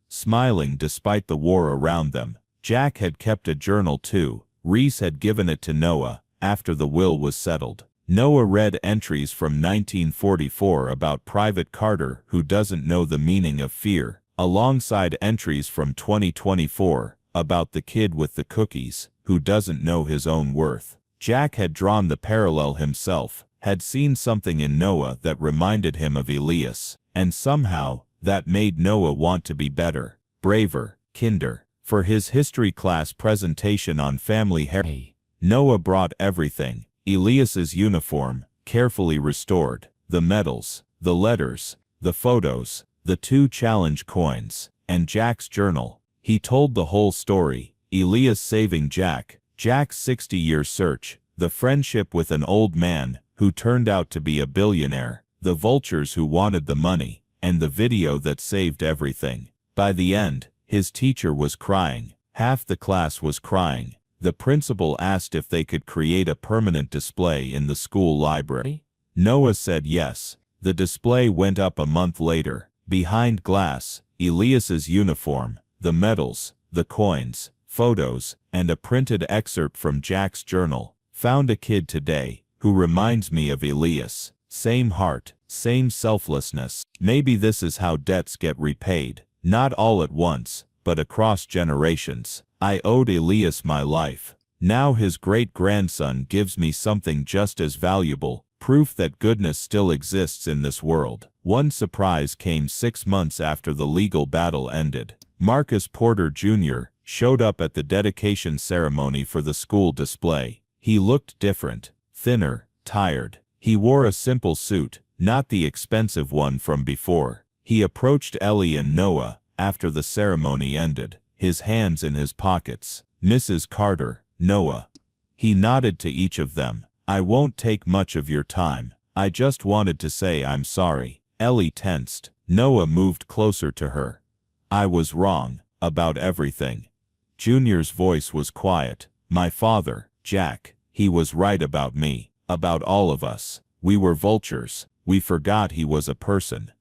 smiling despite the war around them. Jack had kept a journal too. Reese had given it to Noah after the will was settled. Noah read entries from 1944 about Private Carter who doesn't know the meaning of fear, alongside entries from 2024 about the kid with the cookies who doesn't know his own worth. Jack had drawn the parallel himself, had seen something in Noah that reminded him of Elias, and somehow, that made Noah want to be better, braver, kinder. For his history class presentation on family heritage, Noah brought everything: Elias's uniform, carefully restored, the medals, the letters, the photos, the 2 challenge coins, and Jack's journal. He told the whole story: Elias saving Jack, Jack's 60-year search, the friendship with an old man who turned out to be a billionaire, the vultures who wanted the money, and the video that saved everything. By the end, his teacher was crying. Half the class was crying. The principal asked if they could create a permanent display in the school library. Noah said yes. The display went up a month later. Behind glass, Elias's uniform, the medals, the coins, photos, and a printed excerpt from Jack's journal. "Found a kid today who reminds me of Elias. Same heart, same selflessness." Maybe this is how debts get repaid. Not all at once, but across generations. I owed Elias my life. Now his great-grandson gives me something just as valuable, proof that goodness still exists in this world. One surprise came 6 months after the legal battle ended. Marcus Porter Jr. showed up at the dedication ceremony for the school display. He looked different, thinner, tired. He wore a simple suit, not the expensive one from before. He approached Ellie and Noah after the ceremony ended, his hands in his pockets. "Mrs. Carter, Noah." He nodded to each of them. "I won't take much of your time. I just wanted to say I'm sorry." Ellie tensed. Noah moved closer to her. "I was wrong about everything." Junior's voice was quiet. "My father, Jack, he was right about me, about all of us. We were vultures. We forgot he was a person."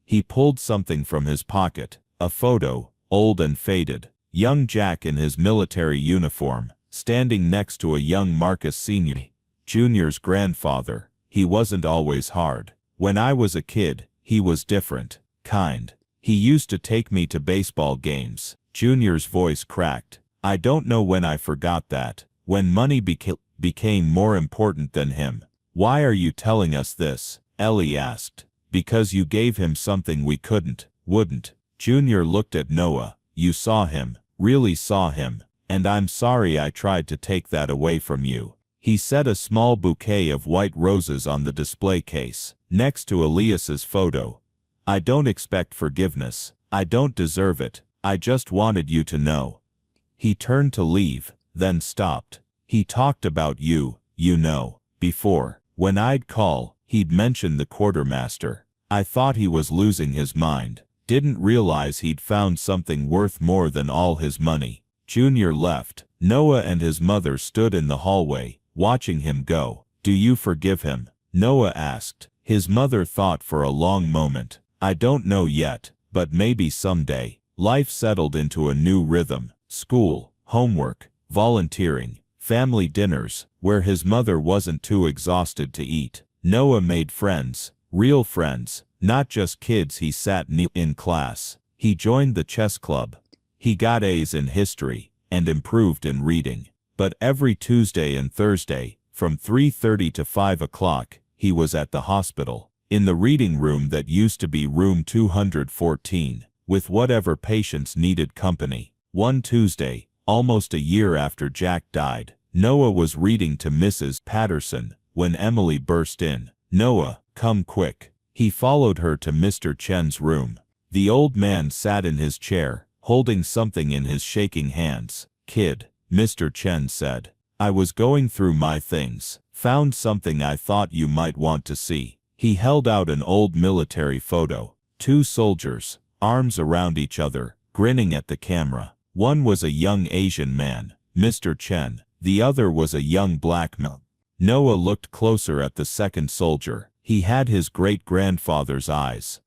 He pulled something from his pocket, a photo, old and faded. Young Jack in his military uniform, standing next to a young Marcus Sr., Jr.'s grandfather. He wasn't always hard. When I was a kid, he was different, kind. He used to take me to baseball games. Junior's voice cracked. I don't know when I forgot that. When money became more important than him. Why are you telling us this? Ellie asked. Because you gave him something we wouldn't. Junior looked at Noah. You saw him, really saw him, and I'm sorry I tried to take that away from you. He set a small bouquet of white roses on the display case, next to Elias's photo. I don't expect forgiveness. I don't deserve it. I just wanted you to know. He turned to leave, then stopped. He talked about you, before. When I'd call, he'd mention the quartermaster. I thought he was losing his mind. Didn't realize he'd found something worth more than all his money. Junior left. Noah and his mother stood in the hallway, watching him go. Do you forgive him? Noah asked. His mother thought for a long moment. I don't know yet, but maybe someday. Life settled into a new rhythm. School, homework, volunteering, family dinners, where his mother wasn't too exhausted to eat. Noah made friends, real friends, not just kids he sat in class. He joined the chess club. He got A's in history, and improved in reading. But every Tuesday and Thursday, from 3:30 to 5 o'clock, he was at the hospital, in the reading room that used to be room 214, with whatever patients needed company. One Tuesday, almost a year after Jack died, Noah was reading to Mrs. Patterson, when Emily burst in. Noah, come quick. He followed her to Mr. Chen's room. The old man sat in his chair, holding something in his shaking hands. Kid, Mr. Chen said. I was going through my things, found something I thought you might want to see. He held out an old military photo. Two soldiers, arms around each other, grinning at the camera. One was a young Asian man, Mr. Chen. The other was a young black man. Noah looked closer at the second soldier. He had his great-grandfather's eyes.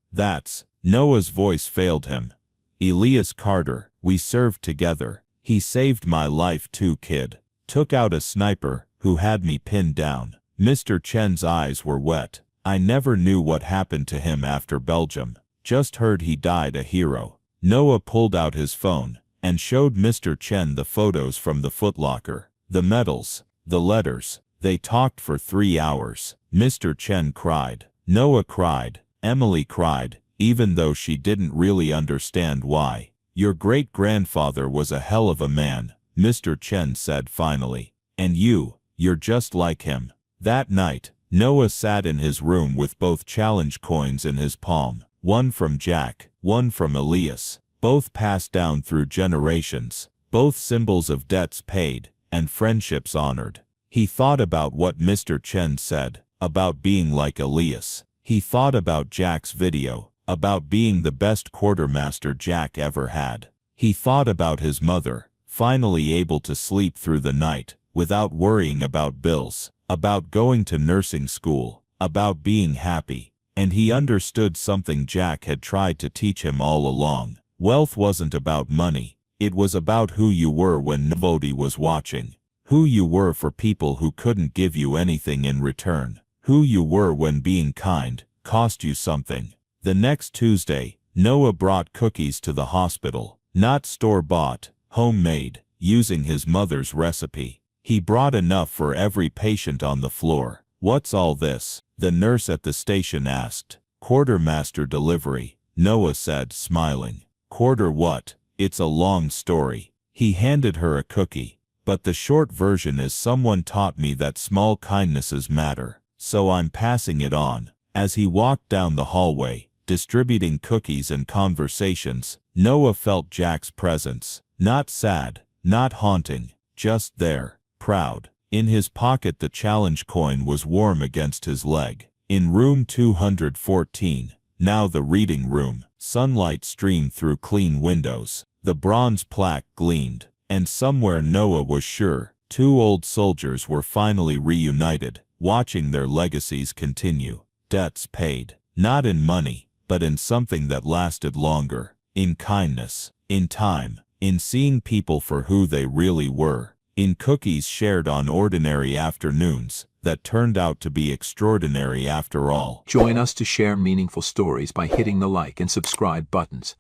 Noah's voice failed him. Elias Carter, we served together. He saved my life too, kid. Took out a sniper, who had me pinned down. Mr. Chen's eyes were wet. I never knew what happened to him after Belgium. Just heard he died a hero. Noah pulled out his phone, and showed Mr. Chen the photos from the footlocker. The medals, the letters. They talked for 3 hours. Mr. Chen cried. Noah cried. Emily cried, even though she didn't really understand why. Your great-grandfather was a hell of a man, Mr. Chen said finally. And you're just like him. That night, Noah sat in his room with both challenge coins in his palm. One from Jack, one from Elias. Both passed down through generations. Both symbols of debts paid, and friendships honored. He thought about what Mr. Chen said, about being like Elias. He thought about Jack's video, about being the best quartermaster Jack ever had. He thought about his mother, finally able to sleep through the night, without worrying about bills, about going to nursing school, about being happy. And he understood something Jack had tried to teach him all along. Wealth wasn't about money. It was about who you were when nobody was watching. Who you were for people who couldn't give you anything in return. Who you were when being kind cost you something. The next Tuesday, Noah brought cookies to the hospital. Not store-bought, homemade, using his mother's recipe. He brought enough for every patient on the floor. What's all this? The nurse at the station asked. Quartermaster delivery, Noah said, smiling. Quarter what? It's a long story. He handed her a cookie. But the short version is someone taught me that small kindnesses matter, so I'm passing it on. As he walked down the hallway, distributing cookies and conversations, Noah felt Jack's presence. Not sad, not haunting, just there, proud. In his pocket the challenge coin was warm against his leg. In room 214, now the reading room, sunlight streamed through clean windows. The bronze plaque gleamed. And somewhere Noah was sure, 2 old soldiers were finally reunited, watching their legacies continue. Debts paid, not in money, but in something that lasted longer. in kindness, in time, in seeing people for who they really were, in cookies shared on ordinary afternoons that turned out to be extraordinary after all. Join us to share meaningful stories by hitting the like and subscribe buttons.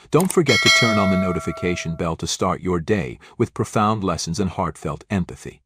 Don't forget to turn on the notification bell to start your day with profound lessons and heartfelt empathy.